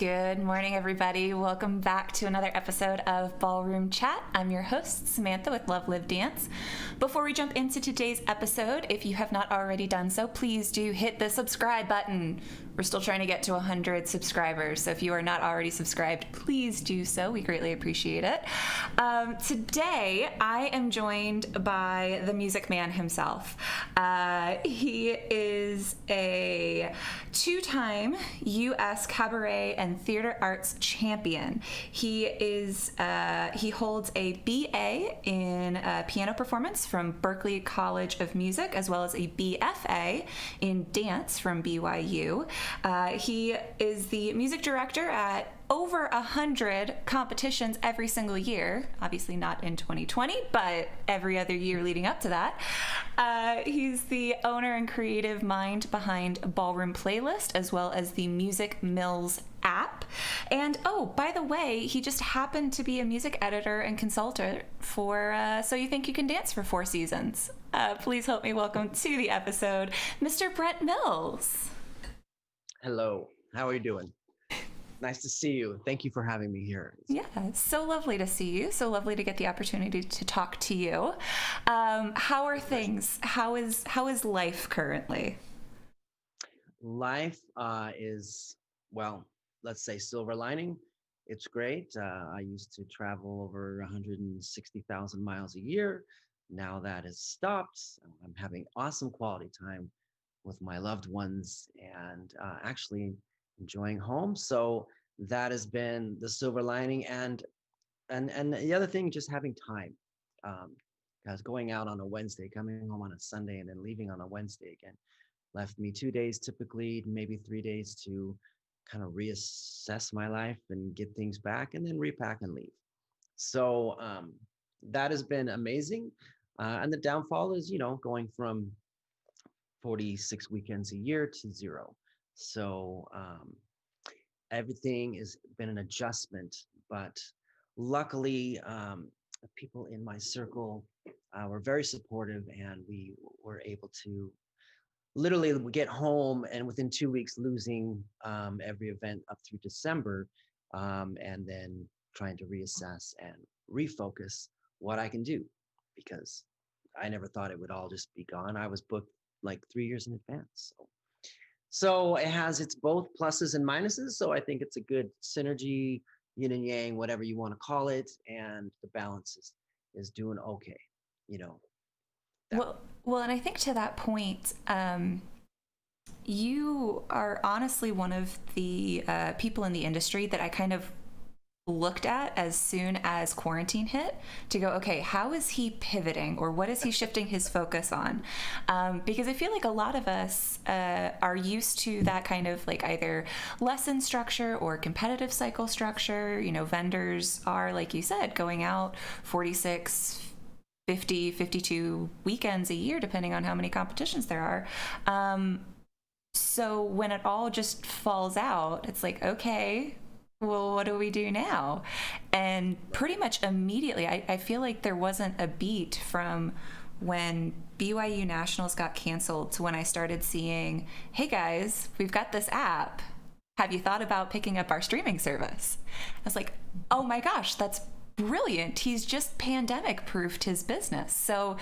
Good morning, everybody. Welcome back to another episode of Ballroom Chat. I'm your host, Samantha with Love.Live.Dance. Before we jump into today's episode, if you have not already done so, please do hit the subscribe button. We're still trying to get to 100 subscribers, so if you are not already subscribed, please do so. We greatly appreciate it. Today, I am joined by the Music Man himself. He is a two-time U.S. cabaret and theater arts champion. He holds a BA in piano performance from Berklee College of Music, as well as a BFA in dance from BYU. He is the music director at over 100 competitions every single year. Obviously not in 2020, but every other year leading up to that. He's the owner and creative mind behind Ballroom Playlist, as well as the MusicMills app. And oh, by the way, he just happened to be a music editor and consultant for So You Think You Can Dance for 4 seasons. Please help me welcome to the episode, Mr. Brent Mills. Hello, how are you doing? Nice to see you. Thank you for having me here. Yeah, so lovely to see you. So lovely to get the opportunity to talk to you. How are things? How is life currently? Life is, well, let's say silver lining. It's great. I used to travel over 160,000 miles a year. Now that has stopped. I'm having awesome quality time with my loved ones and actually enjoying home. So that has been the silver lining, and the other thing, just having time. Because going out on a Wednesday, coming home on a Sunday, and then leaving on a Wednesday again, left me 2 days, typically maybe 3 days, to kind of reassess my life and get things back, and then repack and leave. So that has been amazing. And the downfall is, going from 46 weekends a year to 0. So everything has been an adjustment, but luckily people in my circle were very supportive, and we were able to literally get home and within 2 weeks losing every event up through December, and then trying to reassess and refocus what I can do, because I never thought it would all just be gone. I was booked like 3 years in advance. So it has its both pluses and minuses. So I think it's a good synergy, yin and yang, whatever you want to call it. And the balance is doing okay, you know. Well, and I think to that point, you are honestly one of the people in the industry that I kind of looked at as soon as quarantine hit to go, okay, how is he pivoting, or what is he shifting his focus on? Because I feel like a lot of us are used to that kind of like either lesson structure or competitive cycle structure. Vendors are, like you said, going out 46, 50, 52 weekends a year, depending on how many competitions there are. So when it all just falls out, it's like, okay, well, what do we do now? And pretty much immediately, I feel like there wasn't a beat from when BYU Nationals got canceled to when I started seeing, hey guys, we've got this app. Have you thought about picking up our streaming service? I was like, oh my gosh, that's brilliant. He's just pandemic proofed his business. So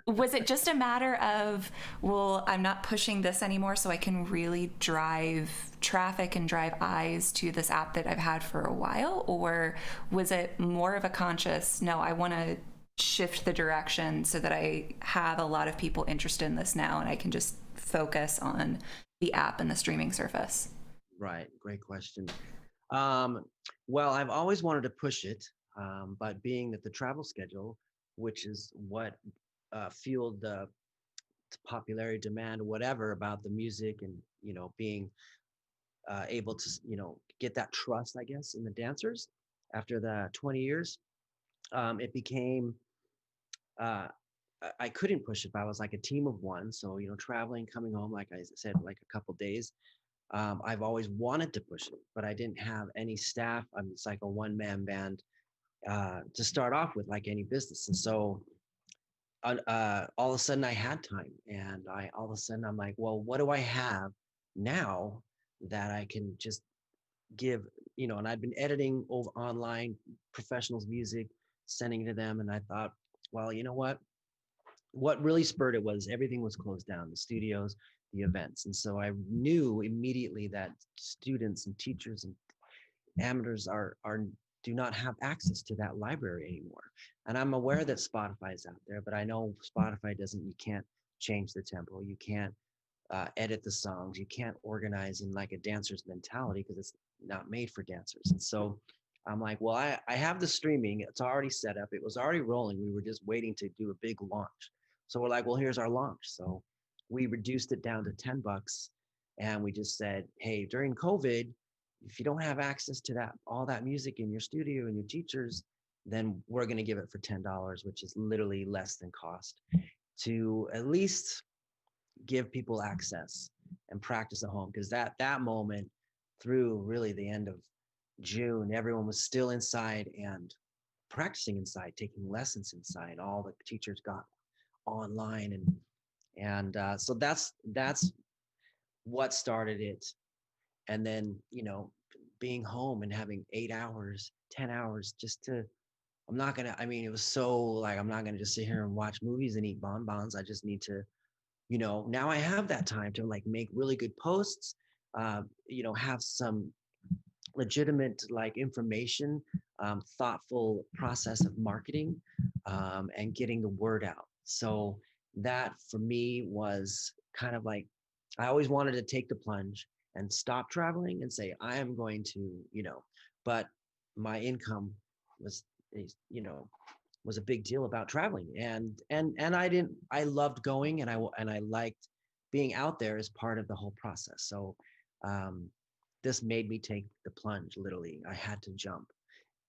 was it just a matter of, well, I'm not pushing this anymore so I can really drive traffic and drive eyes to this app that I've had for a while? Or was it more of a conscious, no, I want to shift the direction so that I have a lot of people interested in this now and I can just focus on the app and the streaming service? Right. Great question. Well, I've always wanted to push it, but being that the travel schedule, which is what fueled the popularity, demand, whatever about the music, and being able to get that trust, I guess, in the dancers after the 20 years, it became I couldn't push it, but I was like a team of one. So traveling, coming home, like I said, like a couple days. I've always wanted to push it, but I didn't have any staff. It's like a one-man band to start off with, like any business. And so all of a sudden I had time, and all of a sudden I'm like, well, what do I have now that I can just give, and I'd been editing over online professionals' music, sending it to them. And I thought, well, you know what really spurred it was everything was closed down, the studios, the events. And so I knew immediately that students and teachers and amateurs are do not have access to that library anymore. And I'm aware that Spotify is out there, but I know Spotify doesn't, you can't change the tempo, you can't edit the songs, you can't organize in like a dancer's mentality because it's not made for dancers. And so I'm like, well, I have the streaming, it's already set up, it was already rolling, we were just waiting to do a big launch. So we're like, well, here's our launch. So we reduced it down to $10, and we just said, hey, during COVID, if you don't have access to that all that music in your studio and your teachers, then we're going to give it for $10, which is literally less than cost, to at least give people access and practice at home. Because that moment through really the end of June, everyone was still inside and practicing inside, taking lessons inside. All the teachers got online, and so that's what started it. And then being home and having 8 hours, 10 hours just to, I'm not gonna, I mean, it was so like, I'm not gonna just sit here and watch movies and eat bonbons. I just need to, now I have that time to like make really good posts, have some legitimate like information, thoughtful process of marketing, and getting the word out. So that for me was kind of like, I always wanted to take the plunge and stop traveling and say, I am going to, but my income was, you know, was a big deal about traveling. And I loved going, and I liked being out there as part of the whole process. So, um, this made me take the plunge. Literally, I had to jump.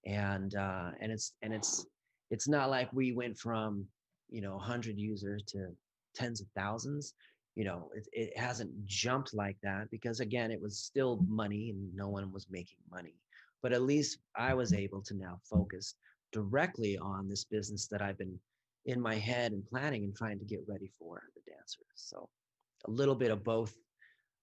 And it's not like we went from 100 users to tens of thousands. It hasn't jumped like that, because again, it was still money and no one was making money. But at least I was able to now focus directly on this business that I've been in my head and planning and trying to get ready for the dancers. So a little bit of both,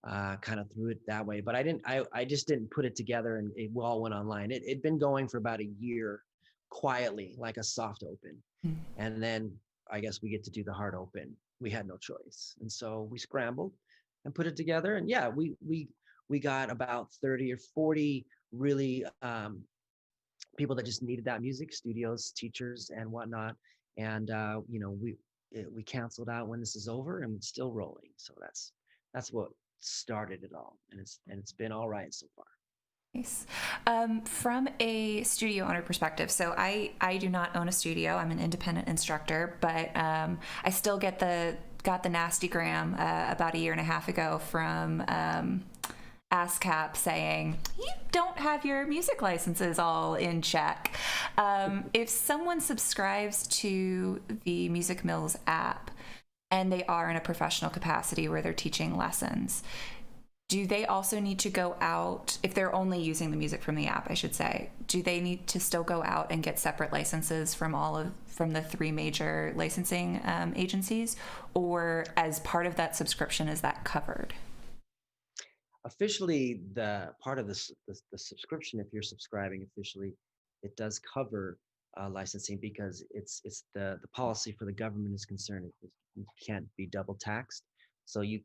kind of threw it that way. But I just didn't put it together and it all went online. It'd been going for about a year quietly, like a soft open. Mm. And then I guess we get to do the hard open. We had no choice. And so we scrambled and put it together. And yeah, we got about 30 or 40 really, people that just needed that music, studios, teachers, and whatnot. And we canceled out when this is over, and it's still rolling. So that's what started it all, and it's been all right so far. Nice. From a studio owner perspective, so I do not own a studio. I'm an independent instructor, but I still got the nasty gram about a year and a half ago from ASCAP saying you don't have your music licenses all in check. If someone subscribes to the MusicMills app and they are in a professional capacity where they're teaching lessons, do they also need to go out, if they're only using the music from the app, I should say, do they need to still go out and get separate licenses from the three major licensing agencies, or as part of that subscription, is that covered? Officially, the part of the subscription, if you're subscribing officially, it does cover licensing, because it's the policy for the government is concerned. You can't be double taxed, so you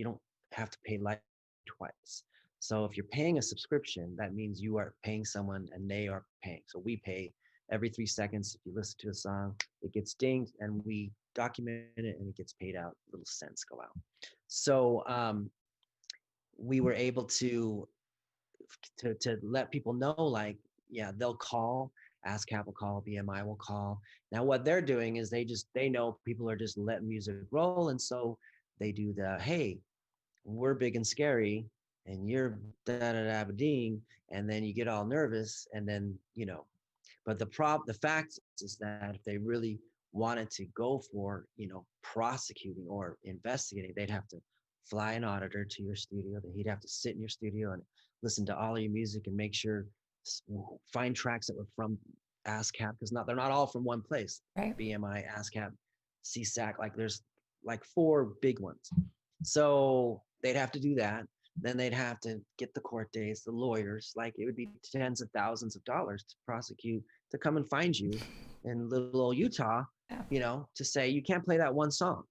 don't have to pay like twice. So if you're paying a subscription, that means you are paying someone and they are paying. So we pay every 3 seconds. If you listen to a song, it gets dinged and we document it and it gets paid out. Little cents go out. So we were able to let people know, like, yeah, they'll call, ASCAP will call, BMI will call. Now what they're doing is they know people are just letting music roll, and so they do the, hey, we're big and scary and you're da da da ding, and then you get all nervous, and then but the fact is that if they really wanted to go for prosecuting or investigating, they'd have to fly an auditor to your studio, that he'd have to sit in your studio and listen to all of your music and make sure, find tracks that were from ASCAP, because they're not all from one place. Right. BMI, ASCAP, CSAC, like there's like four big ones. So they'd have to do that. Then they'd have to get the court dates, the lawyers, like it would be tens of thousands of dollars to prosecute, to come and find you in little old Utah, Yeah. to say you can't play that one song.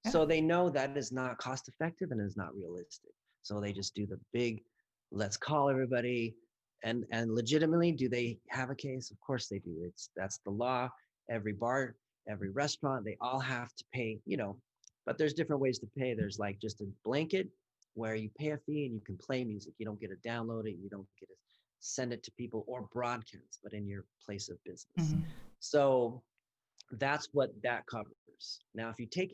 Yeah. So they know that is not cost effective and is not realistic. So they just do the big, let's call everybody. And legitimately, do they have a case? Of course they do. That's the law. Every bar, every restaurant, they all have to pay, but there's different ways to pay. There's like just a blanket where you pay a fee and you can play music. You don't get to download it, you don't get to send it to people or broadcast, but in your place of business. Mm-hmm. So that's what that covers. Now, if you take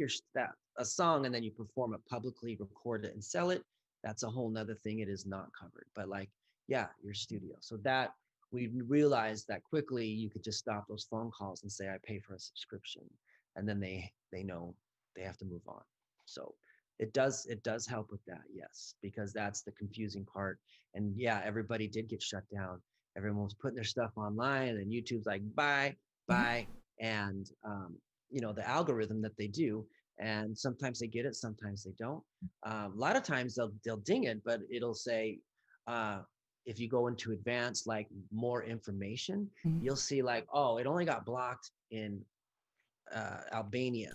a song and then you perform it publicly, record it, and sell it, that's a whole nother thing. It is not covered. But like, yeah, your studio. So that we realized that quickly you could just stop those phone calls and say, I pay for a subscription. And then they know they have to move on. So it does help with that, yes, because that's the confusing part. And yeah, everybody did get shut down. Everyone was putting their stuff online, and YouTube's like, bye, Yeah. bye. And the algorithm that they do, and sometimes they get it, sometimes they don't. A lot of times they'll ding it, but it'll say, uh, if you go into advanced, like more information, Mm-hmm. you'll see like, oh, it only got blocked in Albania,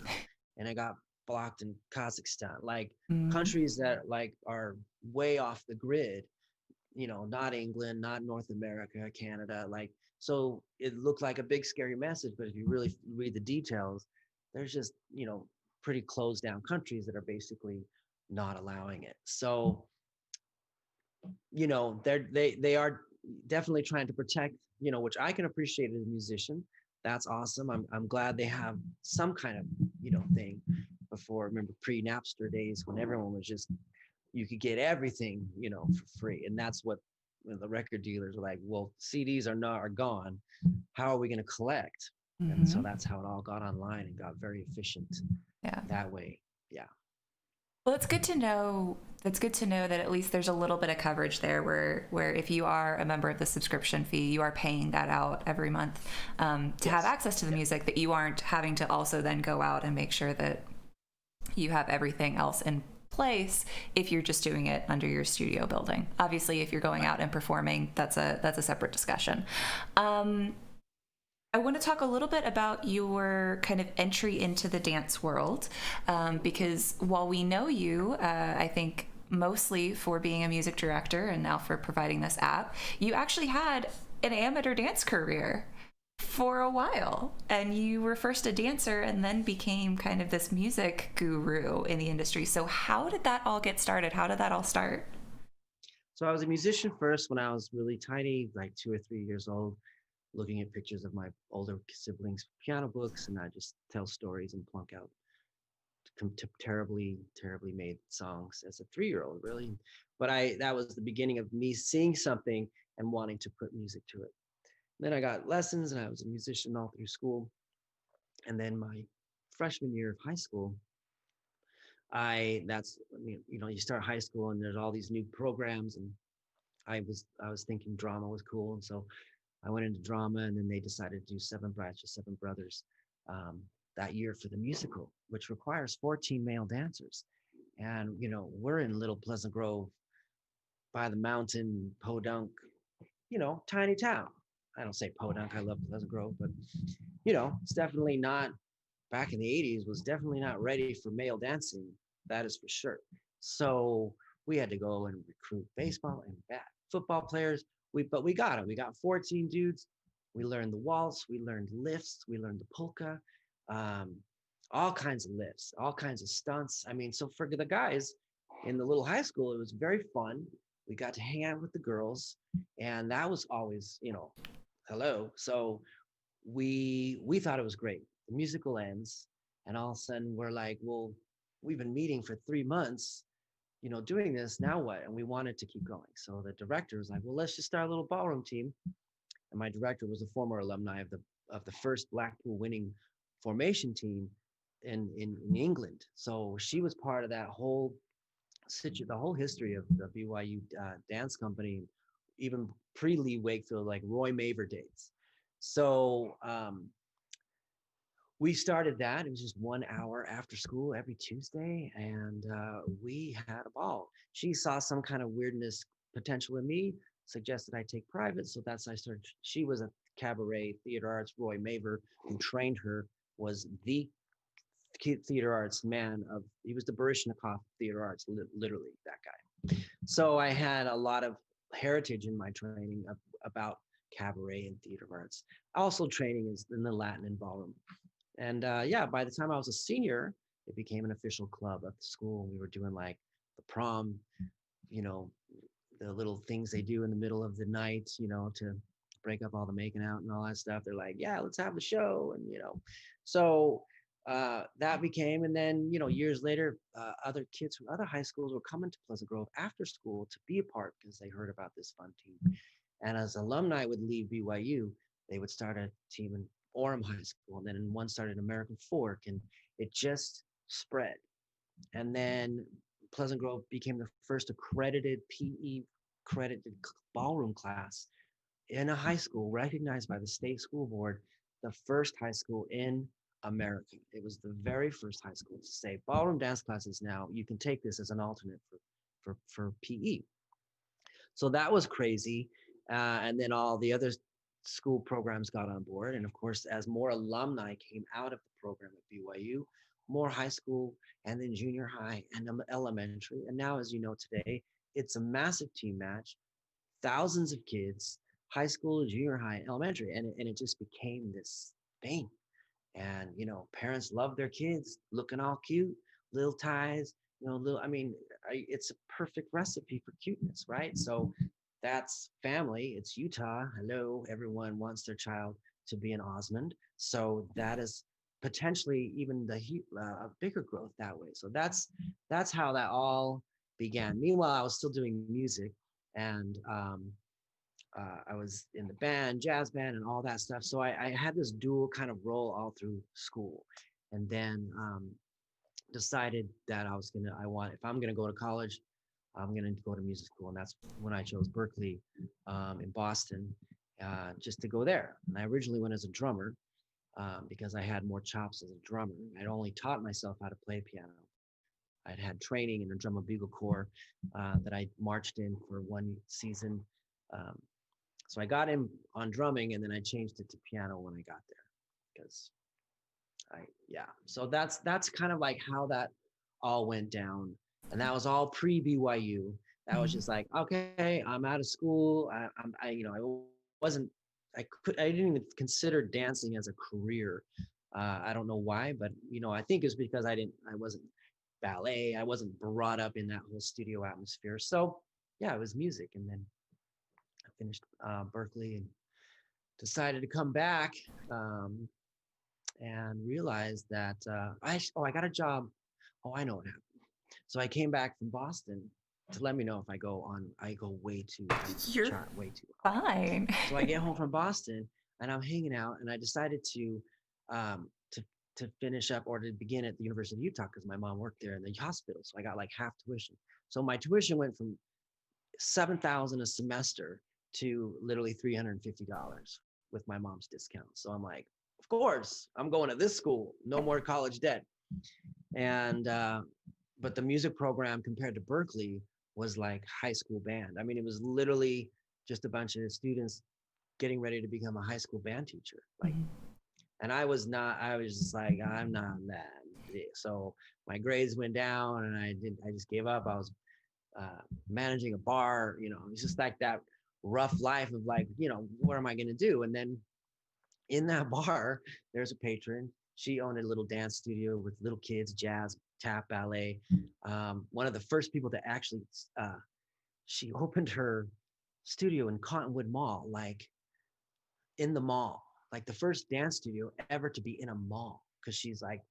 and it got blocked in Kazakhstan, like Mm-hmm. countries that like are way off the grid, not England, not North America, Canada. Like, so it looked like a big scary message, but if you really read the details, there's just, pretty closed down countries that are basically not allowing it. So, they are definitely trying to protect, which I can appreciate as a musician. That's awesome. I'm glad they have some kind of, thing. Before, remember pre-Napster days when everyone was just, you could get everything, for free. And that's what the record dealers are like, well, CDs are gone. How are we going to collect? And so Mm-hmm. that's how it all got online and got very efficient Yeah. that way. Yeah. Well, it's good to know. That's good to know that at least there's a little bit of coverage there, where if you are a member of the subscription fee, you are paying that out every month to have Yes. access to the Yeah. music. That you aren't having to also then go out and make sure that you have everything else in place if you're just doing it under your studio building. Obviously, if you're going Right. out and performing, that's a separate discussion. I want to talk a little bit about your kind of entry into the dance world, because while we know you, I think mostly for being a music director and now for providing this app, you actually had an amateur dance career for a while. And you were first a dancer and then became kind of this music guru in the industry. So, how did that all get started? How did that all start? So I was a musician first when I was really tiny, like 2 or 3 years old, looking at pictures of my older siblings' piano books, and I just tell stories and plunk out terribly, terribly made songs as a 3-year-old, really. But that was the beginning of me seeing something and wanting to put music to it. Then I got lessons, and I was a musician all through school. And then my freshman year of high school, you start high school and there's all these new programs, and I was thinking drama was cool, and so I went into drama, and then they decided to do Seven Brides for Seven Brothers um, that year for the musical, which requires 14 male dancers. And we're in Little Pleasant Grove by the mountain, Podunk, tiny town. I don't say Podunk, I love Pleasant Grove, but it's definitely not, back in the 80s, was definitely not ready for male dancing. That is for sure. So we had to go and recruit baseball and football players. But we got it. We got 14 dudes. We learned the waltz. We learned lifts. We learned the polka. Um, all kinds of lifts, all kinds of stunts. I mean, so for the guys in the little high school, it was very fun. We got to hang out with the girls, and that was always, hello. So we thought it was great. The musical ends, and all of a sudden we're like, well, we've been meeting for 3 months, doing this. Now what? And we wanted to keep going. So the director was like, well, let's just start a little ballroom team. And my director was a former alumni of the first Blackpool winning formation team in England. So she was part of that whole the whole history of the BYU dance company, even pre Lee Wakefield, like Roy Maver days. So we started that. It was just 1 hour after school every Tuesday, and we had a ball. She saw some kind of weirdness potential in me, suggested I take private, so that's I started. She was a cabaret theater arts. Roy Maver, who trained her, was the theater arts man of. He was the Baryshnikov theater arts, literally that guy. So I had a lot of heritage in my training about cabaret and theater arts. Also, training is in the Latin and ballroom. And yeah, by the time I was a senior, it became an official club at the school. We were doing like the prom, you know, the little things they do in the middle of the night, to break up all the making out and all that stuff. They're like, yeah, let's have a show. And, so that became, and then, years later, other kids from other high schools were coming to Pleasant Grove after school to be a part because they heard about this fun team. And as alumni would leave BYU, they would start a team in Orem High School, and then one started American Fork, and it just spread. And then Pleasant Grove became the first accredited PE accredited ballroom class in a high school recognized by the state school board, the first high school in America. It was the very first high school to say ballroom dance classes now, you can take this as an alternate for PE. So that was crazy. And then all the other school programs got on board. And of course, as more alumni came out of the program at BYU, more high school and then junior high and elementary. And now, as you know today, it's a massive team match, thousands of kids, high school, junior high, elementary. And it just became this thing. And, parents love their kids looking all cute, little ties, little, it's a perfect recipe for cuteness, right? So that's family. It's Utah. Hello, everyone wants their child to be an Osmond. So that is potentially even the bigger growth that way. So that's how that all began. Meanwhile, I was still doing music, and I was in the band, jazz band, and all that stuff. So I had this dual kind of role all through school, and then decided that if I'm gonna go to college, I'm gonna go to music school, and that's when I chose Berkeley in Boston, just to go there. And I originally went as a drummer because I had more chops as a drummer. I'd only taught myself how to play piano. I'd had training in a drum and bugle corps that I marched in for one season. Um, so I got in on drumming, and then I changed it to piano when I got there because yeah. So that's kind of like how that all went down, and that was all pre BYU. That was just like, okay, I'm out of school. I didn't even consider dancing as a career. I don't know why, but I think it's because I wasn't ballet. I wasn't brought up in that whole studio atmosphere. So yeah, it was music, and then I finished Berkeley and decided to come back. And realized that I got a job. Oh, I know what happened. So I came back from Boston to let me know if I go way too, I You're chart way too high. fine. So I get home from Boston and I'm hanging out, and I decided um, to to finish up or to begin at the University of Utah because my mom worked there in the hospital. So I got like half tuition. So my tuition went from 7,000 a semester to literally $350 with my mom's discount. So I'm like, of course, I'm going to this school. No more college debt. And but the music program compared to Berkeley was like high school band. I mean, it was literally just a bunch of students getting ready to become a high school band teacher. Like, and I was just like, I'm not that. So my grades went down, and I just gave up. I was managing a bar, it's just like that rough life of like, what am I going to do? And then in that bar, there's a patron. She owned a little dance studio with little kids, jazz, tap, ballet. One of the first people to actually, she opened her studio in Cottonwood Mall, like in the mall, like the first dance studio ever to be in a mall. Cause she's like,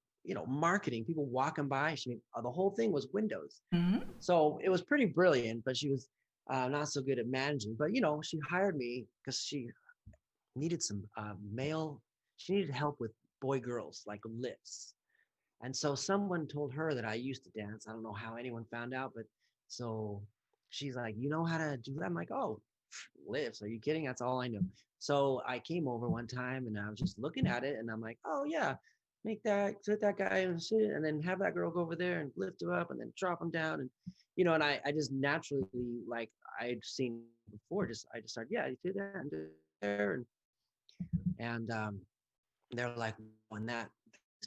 marketing, people walking by. The whole thing was windows. Mhm. So it was pretty brilliant, but she was not so good at managing. But, she hired me because she needed she needed help with boy girls, like lifts. And so someone told her that I used to dance. I don't know how anyone found out, but so she's like, you know how to do that? I'm like, oh, lifts. Are you kidding? That's all I know. So I came over one time and I was just looking at it and I'm like, oh, yeah. make that, sit that guy and shit, and then have that girl go over there and lift her up and then drop him down. And, and I just naturally, like I'd seen before, I just started, yeah, you do that and do there. And they're like, when that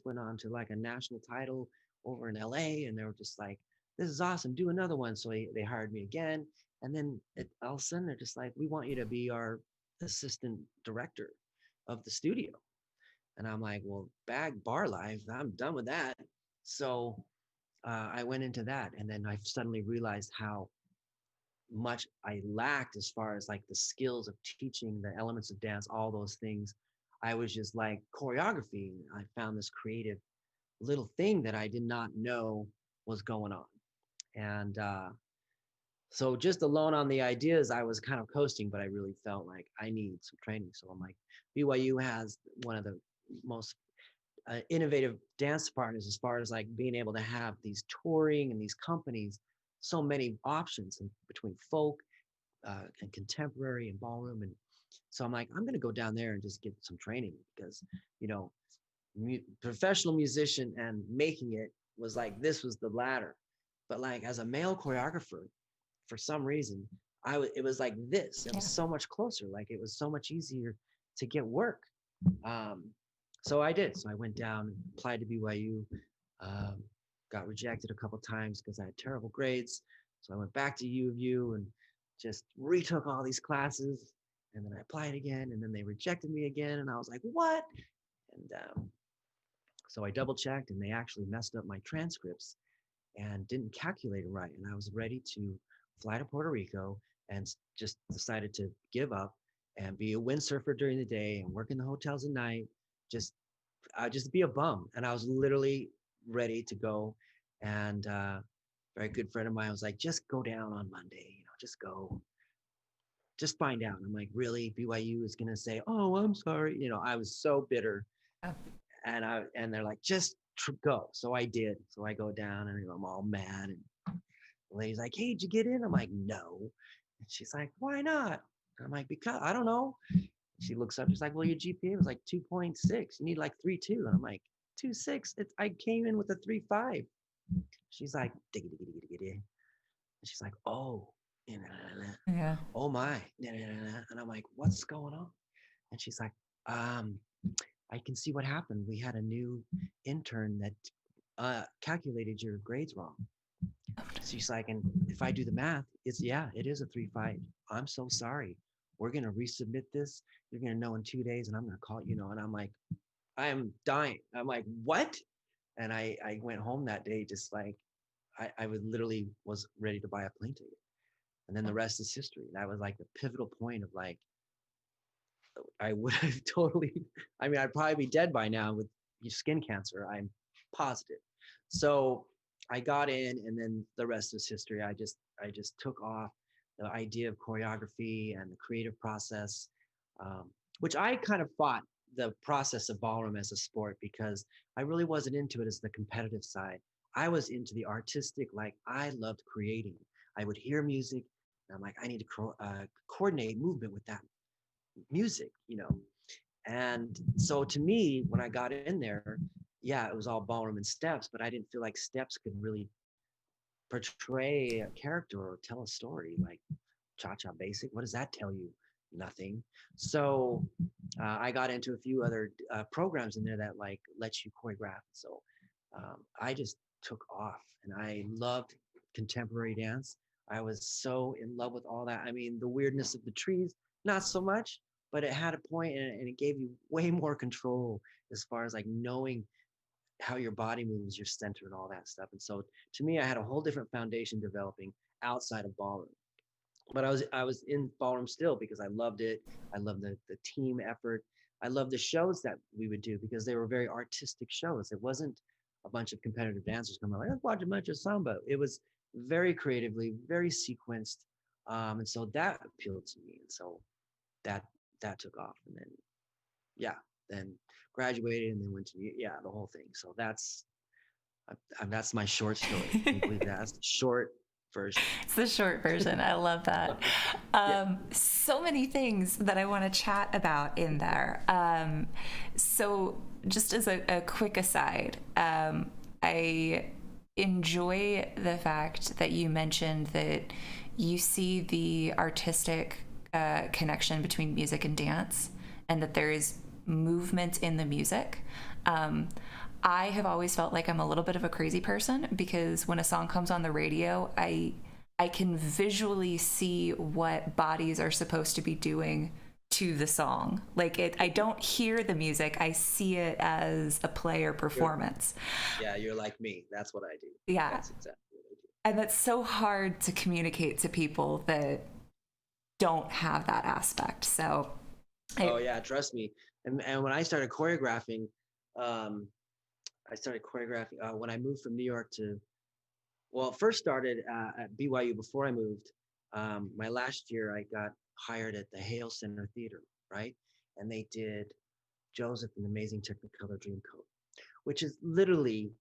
went on to like a national title over in LA, and they were just like, this is awesome, do another one. So they hired me again. And then all of a sudden they're just like, we want you to be our assistant director of the studio. And I'm like, well, bag bar life, I'm done with that. So I went into that. And then I suddenly realized how much I lacked as far as like the skills of teaching the elements of dance, all those things. I was just like choreography. I found this creative little thing that I did not know was going on. And so just alone on the ideas, I was kind of coasting, but I really felt like I need some training. So I'm like, BYU has one of the most innovative dance partners as far as like being able to have these touring and these companies, so many options in between folk and contemporary and ballroom. And so I'm like, I'm going to go down there and just get some training because, you know, professional musician and making it was like, this was the ladder. But like as a male choreographer, for some reason, it was like this. It was Yeah. so much closer. Like it was so much easier to get work. Um, so I did. So I went down, applied to BYU, um, got rejected a couple times because I had terrible grades. So I went back to U of U and just retook all these classes. And then I applied again, and then they rejected me again. And I was like, what? And so I double checked, and they actually messed up my transcripts and didn't calculate it right. And I was ready to fly to Puerto Rico and just decided to give up and be a windsurfer during the day and work in the hotels at night, just just be a bum. And I was literally ready to go. And a very good friend of mine was like, just go down on Monday, just go, just find out. And I'm like, really? BYU is gonna say, oh, I'm sorry. I was so bitter. Oh, And they're like, just go. So I did. So I go down and I'm all mad. And the lady's like, hey, did you get in? I'm like, no. And she's like, why not? And I'm like, because I don't know. She looks up, she's like, well, your GPA was like 2.6. You need like 3.2. And I'm like, 2.6. I came in with a 3.5. She's like, diggy, diggy, diggy, diggy, diggy. And she's like, oh, yeah. oh my. And I'm like, what's going on? And she's like, um, I can see what happened. We had a new intern that calculated your grades wrong. So she's like, and if I do the math, it is a 3.5. I'm so sorry. We're gonna resubmit this. You're gonna know in 2 days, and I'm gonna call And I'm like, I am dying. I'm like, what? And I went home that day just like I would literally was ready to buy a plane ticket. And then the rest is history. That was like the pivotal point of like I would have totally, I mean, I'd probably be dead by now with skin cancer. I'm positive. So I got in, and then the rest is history. I just took off the idea of choreography and the creative process, um, which I kind of fought the process of ballroom as a sport because I really wasn't into it as the competitive side. I was into the artistic, like I loved creating. I would hear music, and I'm like, I need to coordinate movement with that music. And so to me, when I got in there, yeah, it was all ballroom and steps, but I didn't feel like steps could really portray a character or tell a story. Like cha-cha basic, what does that tell you? Nothing. So I got into a few other programs in there that like let you choreograph. So I just took off, and I loved contemporary dance. I was so in love with all that. I mean, the weirdness of the trees, not so much, but it had a point, and it gave you way more control as far as like knowing how your body moves, your center, and all that stuff. And so to me, I had a whole different foundation developing outside of ballroom. But I was in ballroom still because I loved it. I loved the team effort. I loved the shows that we would do because they were very artistic shows. It wasn't a bunch of competitive dancers coming like, let's watch a bunch of samba. It was very creatively, very sequenced. And so that appealed to me. And so that took off. And then yeah, then graduated and then went to the whole thing. So that's my short story. Can you believe that? That's short. version. It's the short version. I love that. Yeah. So many things that I want to chat about in there. So, just as a quick aside, I enjoy the fact that you mentioned that you see the artistic connection between music and dance, and that there is movement in the music. I have always felt like I'm a little bit of a crazy person because when a song comes on the radio, I can visually see what bodies are supposed to be doing to the song. Like I don't hear the music, I see it as a play or You're, performance. yeah, you're like me. That's what I do. Yeah. That's exactly what I do. And that's so hard to communicate to people that don't have that aspect. So Oh yeah, trust me. And when I started choreographing, um, I started choreographing when I moved from New York to, well, it first started at BYU before I moved. My last year, I got hired at the Hale Center Theater, right? And they did Joseph and the Amazing Technicolor Dreamcoat, which is literally,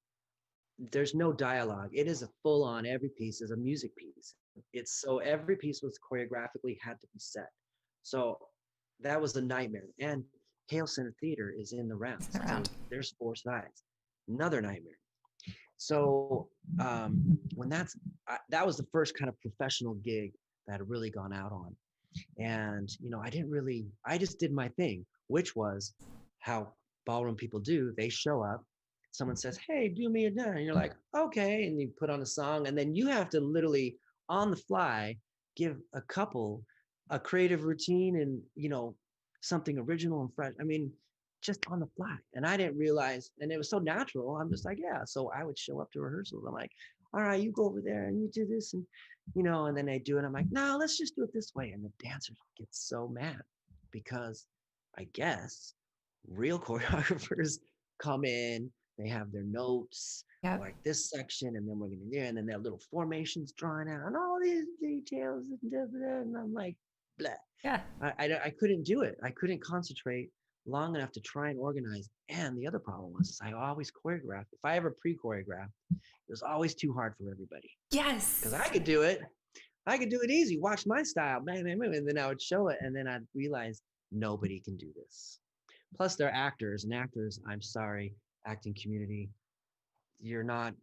there's no dialogue. It is a full on, every piece is a music piece. It's so every piece was choreographically had to be set. So that was a nightmare. And Hale Center Theater is in the rounds. So around. there's four sides. Another nightmare. So when that was the first kind of professional gig that had really gone out on. And, I just did my thing, which was how ballroom people do. They show up, someone says, hey, do me a dinner. And you're like, okay. And you put on a song, and then you have to literally on the fly give a couple a creative routine and, something original and fresh. I mean, just on the fly. And I didn't realize, and it was so natural. I'm just like, yeah. So I would show up to rehearsals. I'm like, all right, you go over there and you do this. And then they do it. I'm like, no, let's just do it this way. And the dancers get so mad because I guess real choreographers come in, they have their notes, Yep. like this section, and then we're going to do, and then their little formations drawn out and all these details. And I'm like, blah. Yeah. I couldn't do it. I couldn't concentrate long enough to try and organize. And the other problem was I always choreographed. If I ever pre-choreographed, it was always too hard for everybody because Yes. I could do it. I could do it easy. Watch my style, bam, bam, bam, and then I would show it, and then I'd realize nobody can do this. Plus, they're actors, and actors. I'm sorry, acting community, you're not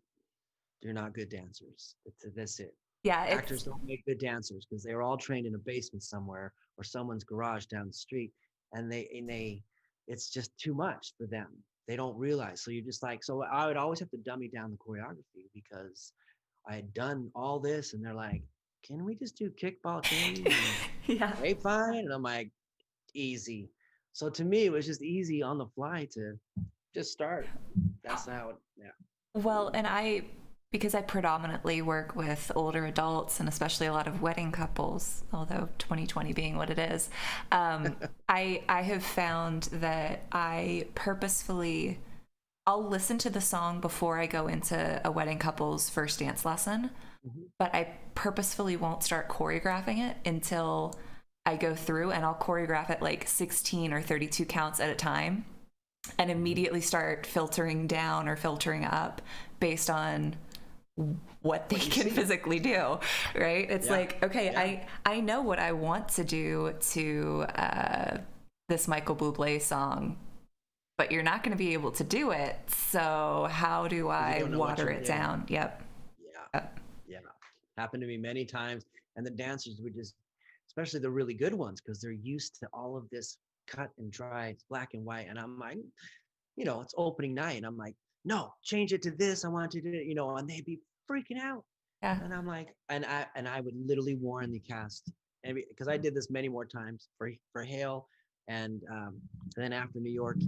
good dancers. That's it. Yeah, Actors it's don't make good dancers because they're all trained in a basement somewhere or someone's garage down the street, and it's just too much for them. They don't realize. So you're just like, so I would always have to dummy down the choreography because I had done all this, and they're like, can we just do kickball change and yeah. grapevine? And I'm like, easy. So to me, it was just easy on the fly to just start. That's how it, yeah. Well, and because I predominantly work with older adults and especially a lot of wedding couples, although 2020 being what it is, I have found that I'll listen to the song before I go into a wedding couple's first dance lesson, Mhm. but I purposefully won't start choreographing it until I go through, and I'll choreograph it like 16 or 32 counts at a time and immediately start filtering down or filtering up based on what they What you can see. physically do, right? It's Yeah. like, okay, Yeah. I know what I want to do to this Michael Bublé song, but you're not going to be able to do it. So how do You I don't know what water you're it doing. down? Yep. Yeah. Yep. Yeah. Happened to me many times. And the dancers would just, especially the really good ones, because they're used to all of this cut and dry, it's black and white. And I'm like, it's opening night. And I'm like, no, change it to this. I want you to do it, and they'd be freaking out. Yeah. And I'm like, and I would literally warn the cast, because I did this many more times for Hale, and then after New York,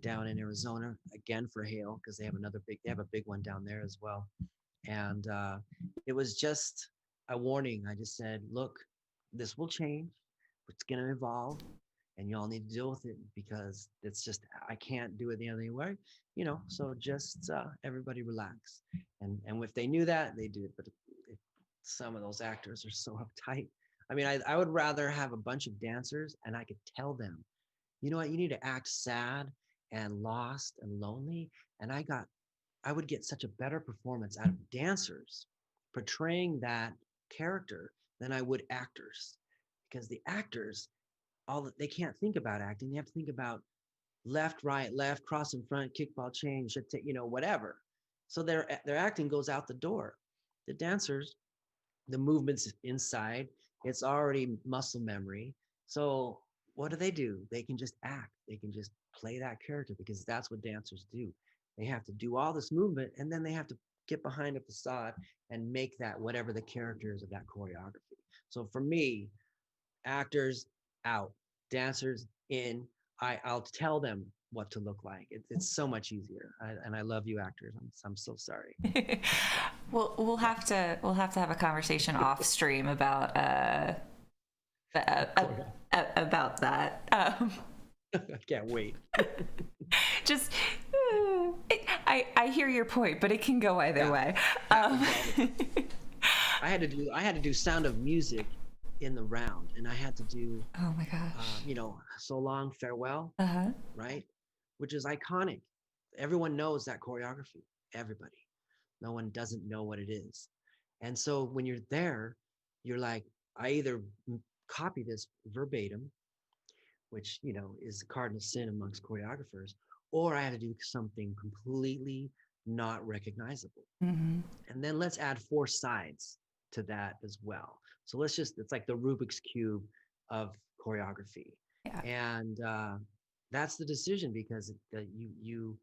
down in Arizona again for Hale, because they have a big one down there as well. And it was just a warning. I just said, look, this will change. It's going to evolve, and y'all need to deal with it because it's just I can't do it the other way. So just everybody relax. And if they knew that, they do it. But if some of those actors are so uptight. I mean, I would rather have a bunch of dancers and I could tell them, you know what, you need to act sad and lost and lonely. And I would get such a better performance out of dancers portraying that character than I would actors, because the actors, they can't think about acting. They have to think about left, right, left, cross in front, kickball change, whatever. So their acting goes out the door. The dancers, the movements inside, it's already muscle memory. So what do? They can just act. They can just play that character, because that's what dancers do. They have to do all this movement, and then they have to get behind a facade and make that whatever the character is of that choreography. So for me, actors out, dancers in. I'll tell them what to look like. It's so much easier. And I love you, actors. I'm so sorry. Well, we'll have to have a conversation off stream about about that. I can't wait. Just I hear your point, but it can go either way. I had to do Sound of Music in the round, and I had to do Oh my gosh. So Long Farewell, Uh-huh. right? Which is iconic. Everyone knows that choreography. Everybody. No one doesn't know what it is. And so when you're there, you're like, I either copy this verbatim, which is the cardinal sin amongst choreographers, or I had to do something completely not recognizable. Mm-hmm. And then let's add 4 sides to that as well. So it's like the Rubik's Cube of choreography. Yeah. And that's the decision, because you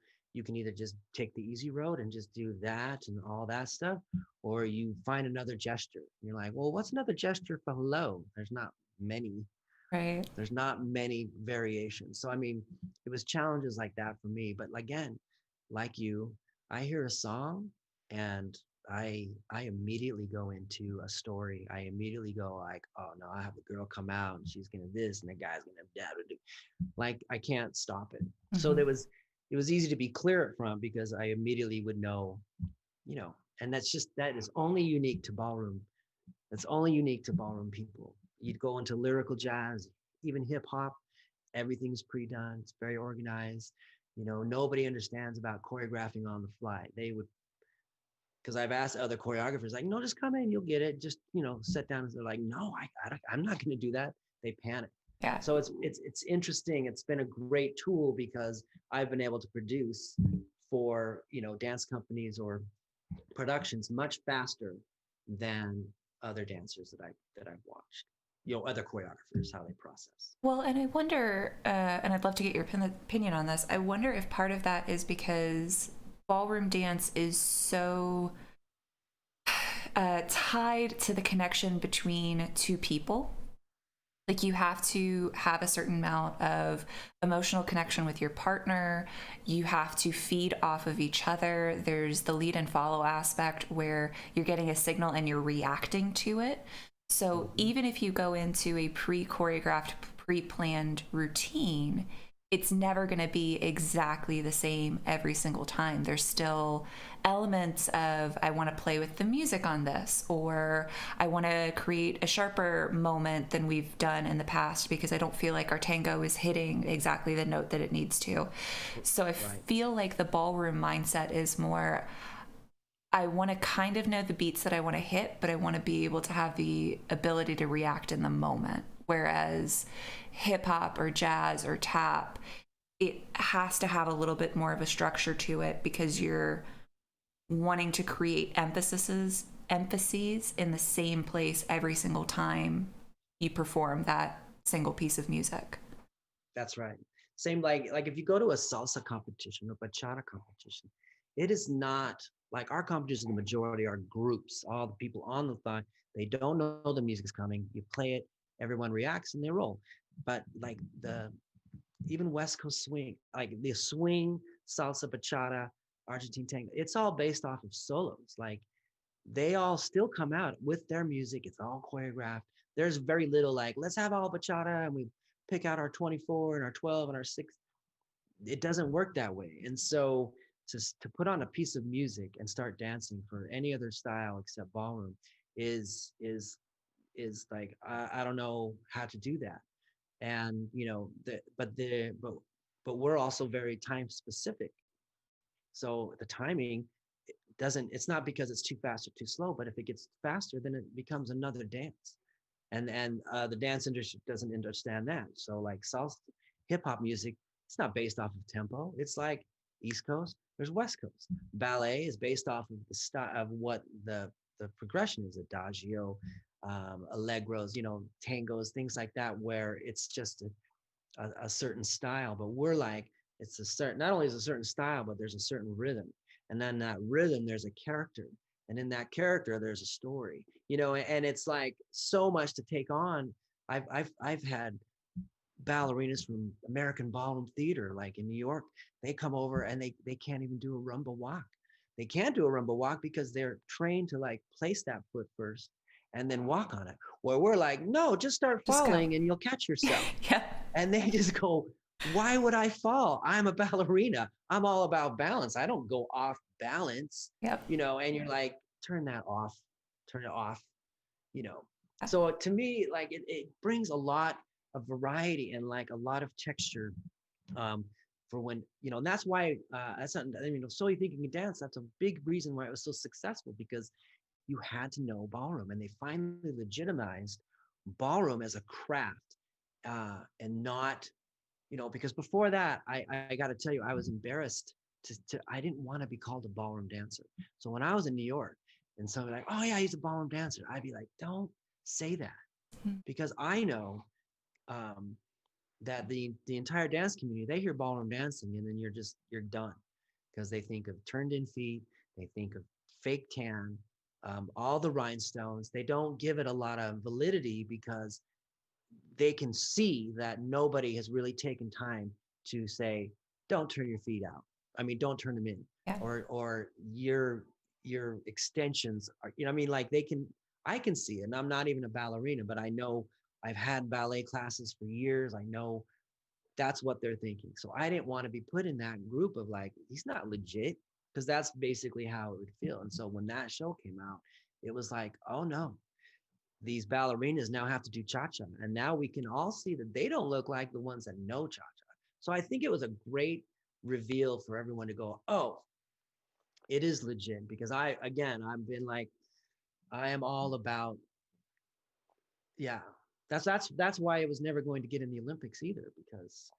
can either just take the easy road and just do that and all that stuff, or you find another gesture. You're like, well, what's another gesture for hello? There's not many. Right. There's not many variations. So, I mean, it was challenges like that for me. But again, like you, I hear a song and I immediately go into a story. I immediately go like, oh no, I have a girl come out and she's gonna this and the guy's gonna do. Like, I can't stop it. So Mm-hmm. it was easy to be clear it from, because I immediately would know, and that is only unique to ballroom. That's only unique to ballroom people. You'd go into lyrical jazz, even hip hop, everything's pre-done. It's very organized. Nobody understands about choreographing on the fly. They would, because I've asked other choreographers, like, no, just come in, you'll get it. Just, sit down. And they're like, no, I'm not going to do that. They panic. Yeah. So it's interesting. It's been a great tool, because I've been able to produce for, dance companies or productions much faster than other dancers that I've watched. Other choreographers, how they process. Well, and I wonder, and I'd love to get your opinion on this. I wonder if part of that is because ballroom dance is so tied to the connection between two people. Like, you have to have a certain amount of emotional connection with your partner. You have to feed off of each other. There's the lead and follow aspect where you're getting a signal and you're reacting to it. So even if you go into a pre-choreographed, pre-planned routine, it's never going to be exactly the same every single time. There's still elements of, I want to play with the music on this, or I want to create a sharper moment than we've done in the past because I don't feel like our tango is hitting exactly the note that it needs to. So I feel like the ballroom mindset is more, I want to kind of know the beats that I want to hit, but I want to be able to have the ability to react in the moment. Whereas hip hop or jazz or tap, it has to have a little bit more of a structure to it because you're wanting to create emphases in the same place every single time you perform that single piece of music. That's right. Same, like if you go to a salsa competition or bachata competition, it is not like our competition. The majority are groups, all the people on the thigh. They don't know the music's coming. You play it, everyone reacts and they roll. But like even West Coast swing, like the swing, salsa, bachata, Argentine tango, it's all based off of solos. Like they all still come out with their music. It's all choreographed. There's very little like, let's have all bachata and we pick out our 24 and our 12 and our 6. It doesn't work that way. And so to put on a piece of music and start dancing for any other style except ballroom is like, I don't know how to do that. And but we're also very time specific. So the timing, doesn't, it's not because it's too fast or too slow, but if it gets faster, then it becomes another dance. And the dance industry doesn't understand that. So like salsa, hip hop music, it's not based off of tempo. It's like East Coast, there's West Coast. Ballet is based off of the style of what the progression is, adagio, allegros, tangos, things like that, where it's just a certain style. But we're like, it's a certain, not only is a certain style, but there's a certain rhythm. And then that rhythm, there's a character. And in that character, there's a story, and it's like so much to take on. I've had ballerinas from American Ballroom Theater, like in New York. They come over and they can't even do a rumba walk. They can't do a rumba walk because they're trained to like place that foot first and then walk on it. Where we're like, no, just start falling and you'll catch yourself. Yeah. And they just go, why would I fall? I'm a ballerina. I'm all about balance. I don't go off balance. Yep. And you're like, turn it off. So to me, like it brings a lot of variety and like a lot of texture for when, and that's why that's not, So You Think You Can Dance, that's a big reason why it was so successful, because you had to know ballroom, and they finally legitimized ballroom as a craft and not, because before that, I got to tell you, I was embarrassed I didn't want to be called a ballroom dancer. So when I was in New York and somebody like, oh yeah, he's a ballroom dancer, I'd be like, don't say that, because I know that the entire dance community, they hear ballroom dancing and then you're done, because they think of turned in feet, they think of fake tan, all the rhinestones. They don't give it a lot of validity because they can see that nobody has really taken time to say, don't turn your feet out. I mean, don't turn them in. Yeah. Or your extensions are, like I can see it. And I'm not even a ballerina, but I know I've had ballet classes for years. I know that's what they're thinking. So I didn't want to be put in that group of like, he's not legit, because that's basically how it would feel. And so when that show came out, it was like, oh no, these ballerinas now have to do cha-cha. And now we can all see that they don't look like the ones that know cha-cha. So I think it was a great reveal for everyone to go, oh, it is legit. Because I've been like, I am all about, yeah, that's why it was never going to get in the Olympics either, because,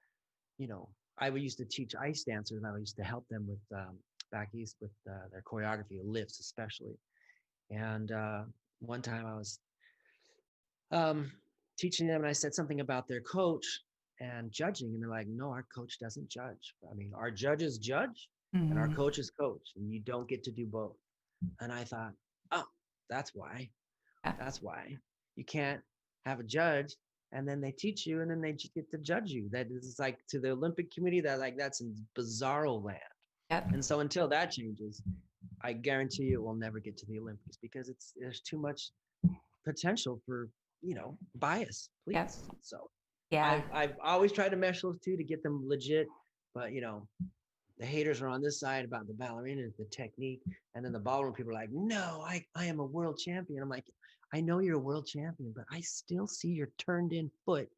I used to teach ice dancers, and I used to help them with back east with their choreography, lifts especially. And one time I was teaching them, and I said something about their coach and judging, and they're like, no, our coach doesn't judge. I mean, our judges judge and our coaches coach, and you don't get to do both. And I thought, oh, that's why. That's why you can't have a judge and then they teach you and then they get to judge you. That is like, to the Olympic committee, that's in bizarro land. Yep. And so until that changes, I guarantee you it will never get to the Olympics, because there's too much potential for, bias, please. Yep. So yeah, I've always tried to mesh those two to get them legit, but the haters are on this side about the ballerina, the technique, and then the ballroom people are like, no, I am a world champion. I'm like, I know you're a world champion, but I still see your turned in foot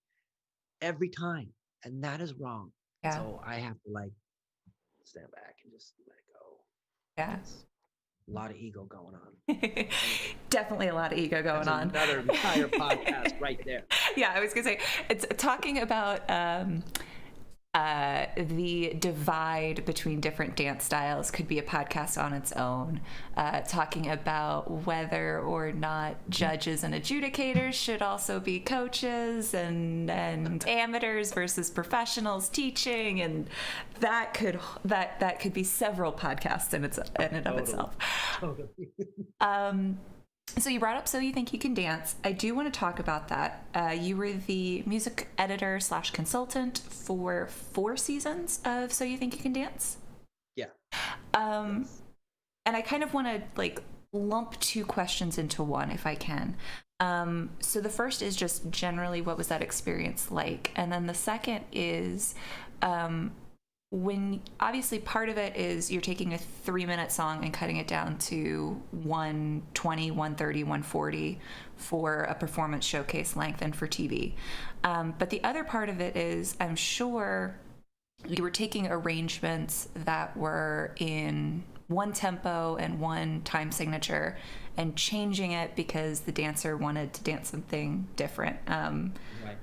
every time, and that is wrong. Yeah. So I have to like stand back and just let it go. Yeah. Yes. A lot of ego going on. Definitely a lot of ego going on. Another entire podcast right there. Yeah, I was gonna say, it's talking about the divide between different dance styles could be a podcast on its own. Talking about whether or not judges and adjudicators should also be coaches, and amateurs versus professionals teaching, and that could be several podcasts in and of itself. Totally. So you brought up So You Think You Can Dance. I do want to talk about that. You were the music editor / consultant for 4 seasons of So You Think You Can Dance? Yeah. And I kind of want to like lump 2 questions into one if I can. So the first is just generally, what was that experience like? And then the second is, when obviously part of it is you're taking a 3-minute song and cutting it down to 120, 130, 140 for a performance showcase length and for TV. But the other part of it is, I'm sure you were taking arrangements that were in one tempo and one time signature and changing it because the dancer wanted to dance something different. Right.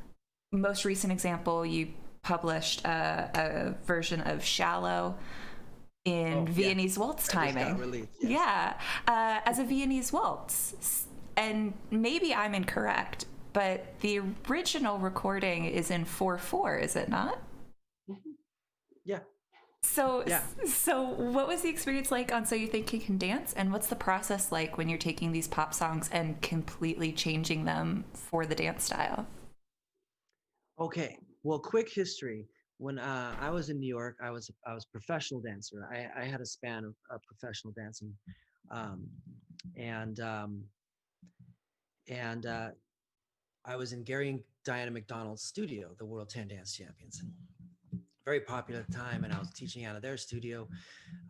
Most recent example, you published a version of Shallow in Oh, yeah. Viennese waltz That just got timing. released. Yes. Yeah, as a Viennese waltz. And maybe I'm incorrect, but the original recording is in 4/4, is it not? Mhm. Yeah. So, Yeah. so what was the experience like on So You Think You Can Dance? And what's the process like when you're taking these pop songs and completely changing them for the dance style? Okay. Well, quick history. When I was in New York, I was a professional dancer. I had a span of professional dancing, um, and and I was in Gary and Diana McDonald's studio, the World Tan Dance Champions, and very popular at the time. And I was teaching out of their studio,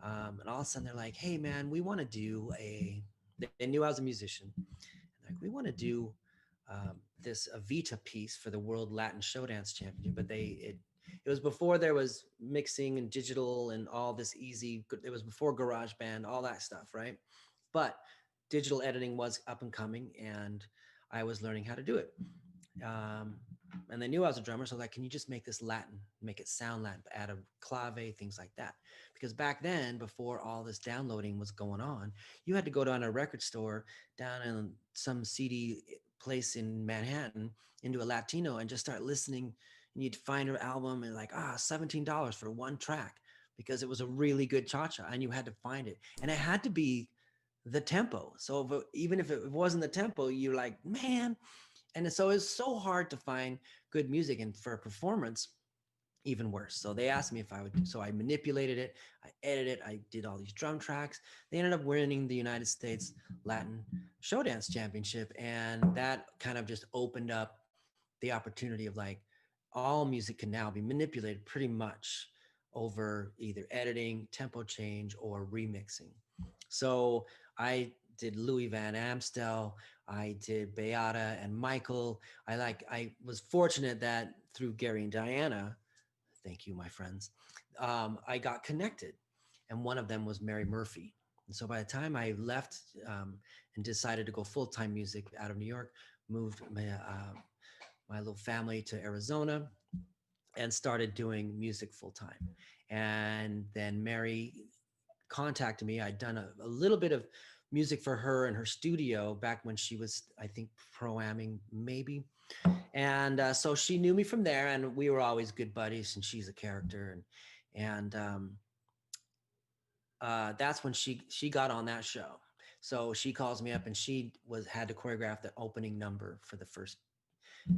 and all of a sudden they're like, "Hey, man, we want to do a." They knew I was a musician. Like, we want to do this Evita piece for the World Latin Show Dance Championship, but it was before there was mixing and digital and all this easy. It was before GarageBand, all that stuff, right? But digital editing was up and coming, and I was learning how to do it. Um, and they knew I was a drummer, so like, can you just make this Latin, make it sound Latin, add a clave, things like that? Because back then, before all this downloading was going on, you had to go down a record store down in some CD place in Manhattan into a Latino and just start listening. And you'd find her album and like, $17 for one track because it was a really good cha-cha, and you had to find it, and it had to be the tempo. So even if it wasn't the tempo, you're like, man. And so it's so hard to find good music, and for a performance, even worse. So they asked me if I would. So I manipulated it, I edited it, I did all these drum tracks. They ended up winning the United States Latin Show Dance Championship, and that kind of just opened up the opportunity of like, all music can now be manipulated pretty much over either editing, tempo change, or remixing. So I did Louis Van Amstel, I did Beata and Michael. I was fortunate that through Gary and Diana, thank you, my friends, I got connected, and one of them was Mary Murphy. And so by the time I left, and decided to go full time music out of New York, moved my little family to Arizona, and started doing music full time. And then Mary contacted me. I'd done a little bit of music for her in her studio back when she was, I think, pro-amming maybe. And so she knew me from there, and we were always good buddies. And she's a character, and that's when she got on that show. So she calls me up, and she had to choreograph the opening number for the first.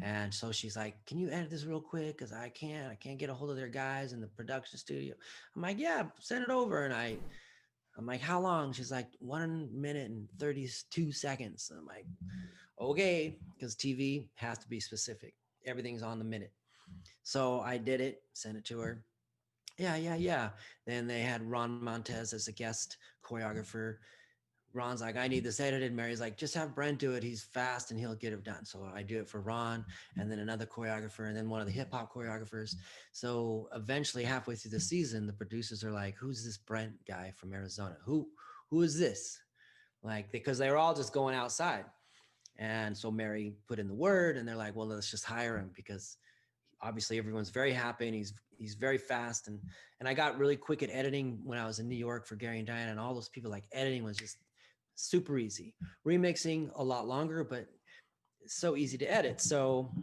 And so she's like, "Can you edit this real quick? Because I can't get a hold of their guys in the production studio." I'm like, "Yeah, send it over." And I'm like, "How long?" She's like, 1 minute and 32 seconds. I'm like, okay, because TV has to be specific. Everything's on the minute. So I did it, sent it to her. Yeah, yeah, yeah. Then they had Ron Montez as a guest choreographer. Ron's like, "I need this edited." Mary's like, "Just have Brent do it. He's fast and he'll get it done." So I do it for Ron, and then another choreographer, and then one of the hip hop choreographers. So eventually, halfway through the season, the producers are like, "Who's this Brent guy from Arizona? Who is this?" Like, because they were all just going outside. And so Mary put in the word, and they're like, "Well, let's just hire him because obviously everyone's very happy, and he's very fast." And I got really quick at editing when I was in New York for Gary and Diana, and all those people. Like, editing was just super easy. Remixing a lot longer, but it's so easy to edit. So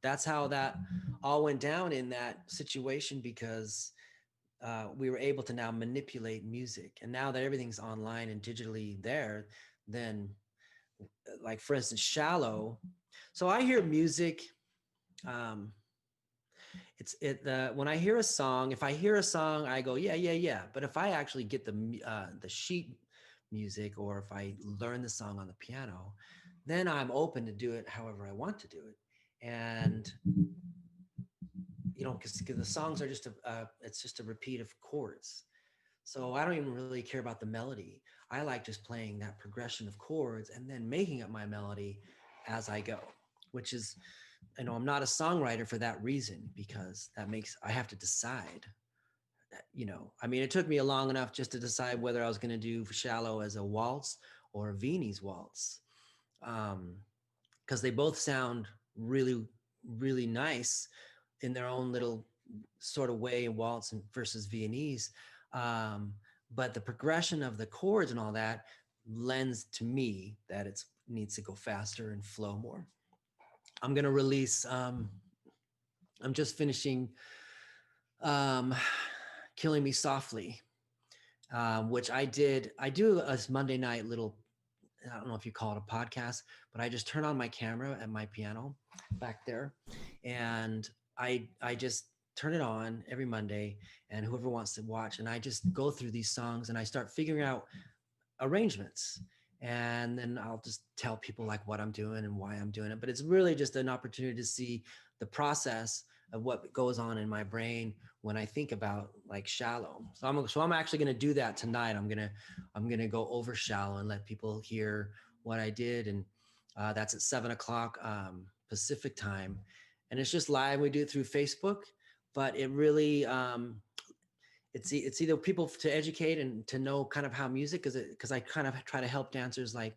that's how that all went down in that situation, because we were able to now manipulate music. And now that everything's online and digitally there, then like for instance, Shallow. So I hear music. Um, when I hear a song, if I hear a song, I go, yeah, yeah, yeah. But if I actually get the sheet music, or if I learn the song on the piano, then I'm open to do it however I want to do it. And because the songs are just it's just a repeat of chords. So I don't even really care about the melody. I like just playing that progression of chords and then making up my melody as I go, which is, I'm not a songwriter for that reason, because I have to decide I mean, it took me long enough just to decide whether I was going to do Shallow as a waltz or a Viennese waltz. Because they both sound really, really nice in their own little sort of way, waltz and versus Viennese. Um, but the progression of the chords and all that lends to me that it needs to go faster and flow more. I'm going to release, I'm just finishing um, Killing Me Softly, which I do a Monday night little, I don't know if you call it a podcast, but I just turn on my camera at my piano back there, and I just turn it on every Monday, and whoever wants to watch, and I just go through these songs and I start figuring out arrangements, and then I'll just tell people like what I'm doing and why I'm doing it. But it's really just an opportunity to see the process of what goes on in my brain when I think about like Shallow. So I'm actually going to do that tonight. I'm gonna go over Shallow and let people hear what I did, and that's at 7 o'clock Pacific time, and it's just live. We do it through Facebook, but it really it's either people to educate and to know kind of how music, because I kind of try to help dancers like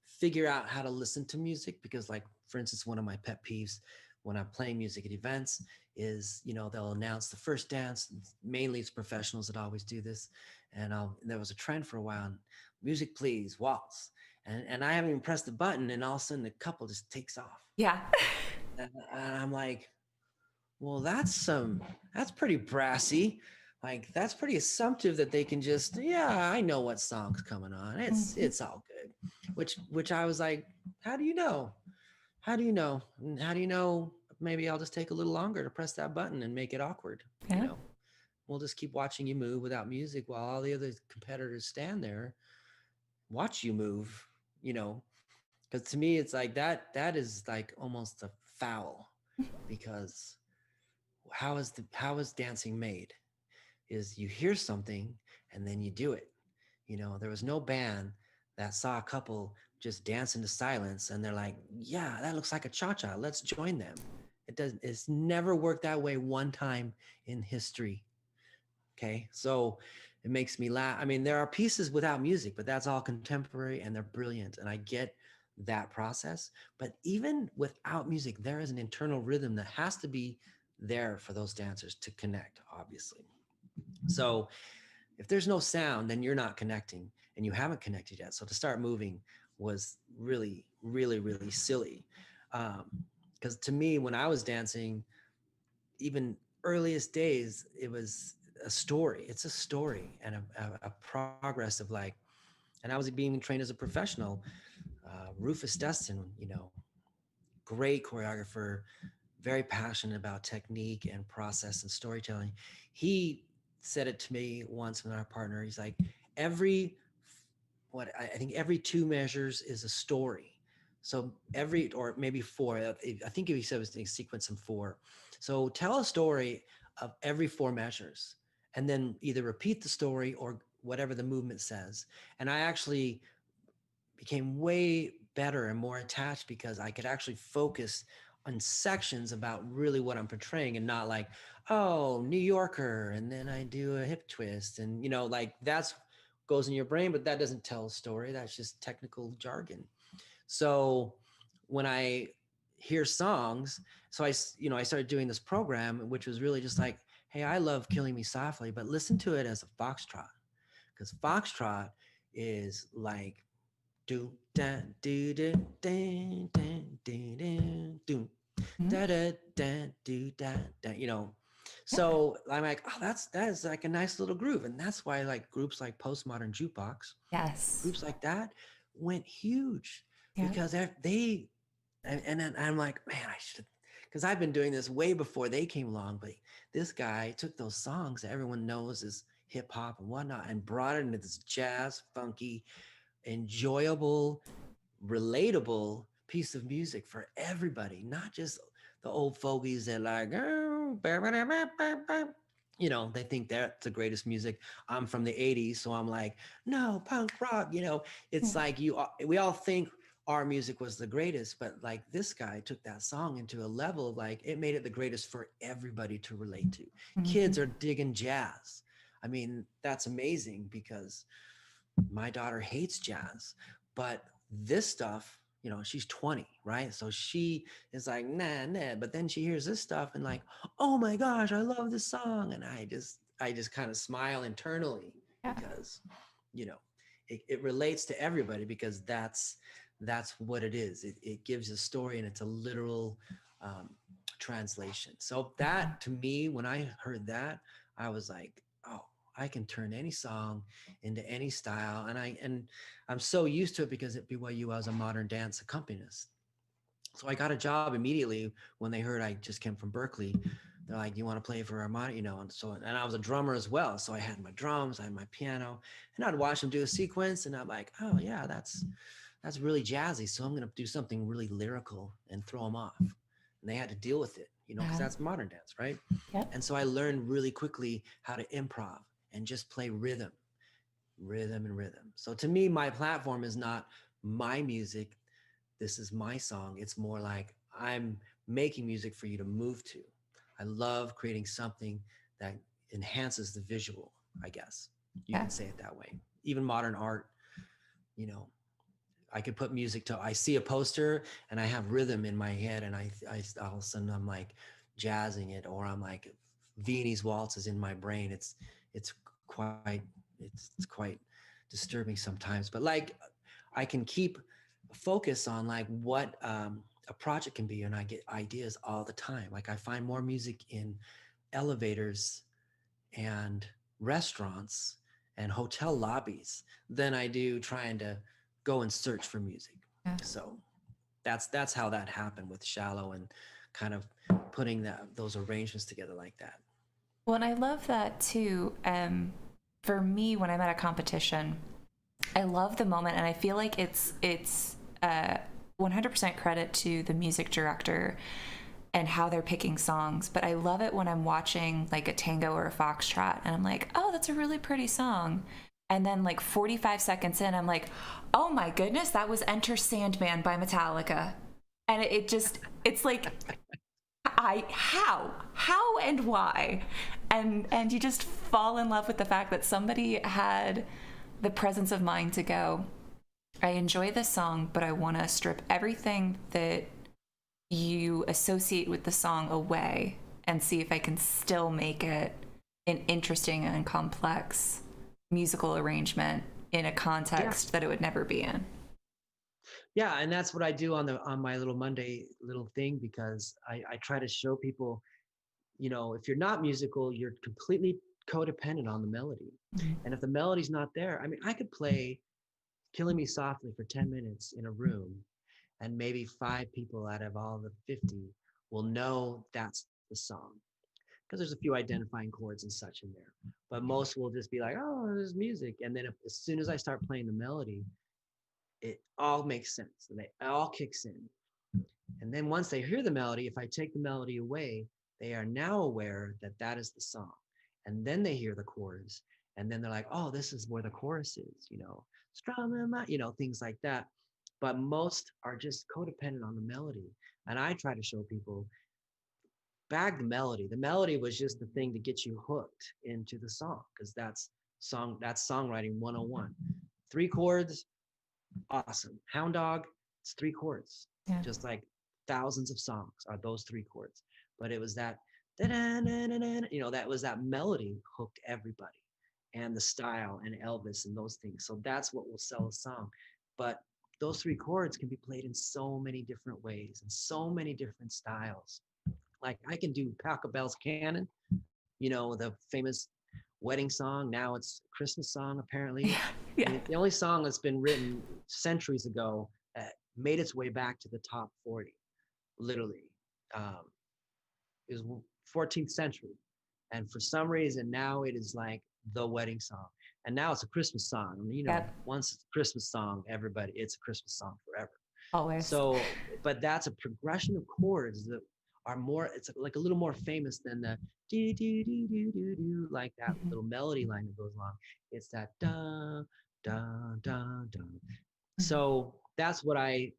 figure out how to listen to music, because like for instance, one of my pet peeves when I'm playing music at events is, they'll announce the first dance. Mainly it's professionals that always do this, and there was a trend for a while, and music please waltz, and I haven't even pressed the button, and all of a sudden the couple just takes off, Yeah. and I'm like, well, that's pretty brassy. Like that's pretty assumptive that they can just, yeah, I know what song's coming on. It's Mhm. it's all good. Which I was like, how do you know? How do you know? And how do you know? Maybe I'll just take a little longer to press that button and make it awkward. Yeah. We'll just keep watching you move without music while all the other competitors stand there, watch you move. Because to me, it's like that is like almost a foul, because how is dancing made? Is you hear something and then you do it. There was no band that saw a couple just dance into silence and they're like, yeah, that looks like a cha-cha, let's join them. It's never worked that way one time in history. Okay, so it makes me laugh. I mean, there are pieces without music, but that's all contemporary and they're brilliant, and I get that process. But even without music, there is an internal rhythm that has to be there for those dancers to connect, obviously. So if there's no sound, then you're not connecting, and you haven't connected yet. So to start moving was really, really, really silly. Because to me, when I was dancing, even earliest days, it was a story. It's a story and a progress of like, and I was being trained as a professional. Rufus Dustin, great choreographer, very passionate about technique and process and storytelling. He said it to me once with our partner. He's like, every what I think every two measures is a story. So every, or maybe four. I think he said it was a sequence in four. So tell a story of every four measures, and then either repeat the story or whatever the movement says. And I actually became way better and more attached because I could actually focus on sections about really what I'm portraying, and not like, oh, New Yorker, and then I do a hip twist, and like that's goes in your brain, but that doesn't tell a story. That's just technical jargon. So when I hear songs, so I started doing this program, which was really just like, hey, I love Killing Me Softly, but listen to it as a foxtrot, because foxtrot is like do da do da da da do do Mhm. da da da do da da. Yeah. So I'm like, oh, that is like a nice little groove, and that's why like groups like Postmodern Jukebox, Yes. groups like that went huge, Yeah. because they and then I'm like, man, I should, because I've been doing this way before they came along, but this guy took those songs that everyone knows is hip hop and whatnot and brought it into this jazz, funky, enjoyable, relatable piece of music for everybody, not just the old fogies that like, oh, they think that's the greatest music. I'm from the 80s, so I'm like, no, punk rock. It's Yeah. like we all think our music was the greatest, but like this guy took that song into a level of like it made it the greatest for everybody to relate to. Hmm. Kids are digging jazz. I mean, that's amazing because my daughter hates jazz, but this stuff, you know, she's 20, right? So she is like, nah, nah. But then she hears this stuff and like, oh my gosh, I love this song. And I just kind of smile internally Yeah. because, you know, it relates to everybody because that's what it is. It gives a story and it's a literal um, translation. So Mhm. that to me, when I heard that, I was like, oh, I can turn any song into any style, and I'm so used to it because at BYU I was a modern dance accompanist. So I got a job immediately when they heard I just came from Berkeley. They're like, "You want to play for Armani?" You know, and I was a drummer as well, so I had my drums, I had my piano, and I'd watch them do a sequence, and I'm like, "Oh yeah, that's really jazzy." So I'm gonna do something really lyrical and throw them off, and they had to deal with it, you know, because Yeah. that's modern dance, right? Yep. And so I learned really quickly how to improv and just play rhythm, rhythm and rhythm. So to me, my platform is not my music. This is my song. It's more like I'm making music for you to move to. I love creating something that enhances the visual, I guess. You Yeah. can say it that way. Even modern art, you know, I could put music to, I see a poster and I have rhythm in my head and all of a sudden I'm like jazzing it or I'm like Viennese waltz is in my brain. It's quite, it's quite disturbing sometimes, but like I can keep focus on like what a project can be and I get ideas all the time. Like I find more music in elevators and restaurants and hotel lobbies than I do trying to go and search for music. Yeah. So that's how that happened with Shallow and kind of putting those arrangements together like that. Well, and I love that too. For me, when I'm at a competition, I love the moment, and I feel like it's 100% credit to the music director and how they're picking songs. But I love it when I'm watching like a tango or a foxtrot, and I'm like, oh, that's a really pretty song. And then like 45 seconds in, I'm like, oh my goodness, that was Enter Sandman by Metallica. And it just, it's like, how and why, and you just fall in love with the fact that somebody had the presence of mind to go, I enjoy this song, but I want to strip everything that you associate with the song away and see if I can still make it an interesting and complex musical arrangement in a Yeah. context that it would never be in. Yeah, and that's what I do on my little Monday little thing because I try to show people, you know, if you're not musical, you're completely codependent on the melody. Mhm. And if the melody's not there, I mean, I could play Killing Me Softly for 10 minutes in a room, and maybe five people out of all the 50 will know that's the song because there's a few identifying chords and such in there. But most will just be like, oh, there's music. And then as soon as I start playing the melody, it all makes sense and it all kicks in. And then once they hear the melody, if I take the melody away, they are now aware that that is the song. And then they hear the chorus, and then they're like, "Oh, this is where the chorus is," you know, strumming my, you know, things like that. But most are just codependent on the melody. And I try to show people bag the melody. The melody was just the thing to get you hooked into the song because that's songwriting 101. Three chords, awesome. Hound Dog, it's three chords, Yeah. just like thousands of songs are those three chords. But it was that, you know, that was that melody hooked everybody and the style and Elvis and those things. So that's what will sell a song. But those three chords can be played in so many different ways and so many different styles. Like I can do Pachelbel's Canon, you know, the famous wedding song. Now it's a Christmas song, apparently. Yeah. Yeah. The only song that's been written centuries ago that made its way back to the top 40, literally. Um, it was 14th century. And for some reason, now it is like the wedding song. And now it's a Christmas song. I mean, you know, Yep. once it's a Christmas song, everybody, it's a Christmas song forever. Always. So, but that's a progression of chords that are more, it's like a little more famous than the do, do, do, do, do, do, like that Mhm. little melody line that goes along. It's that da, da, da, da. Mhm. So that's what I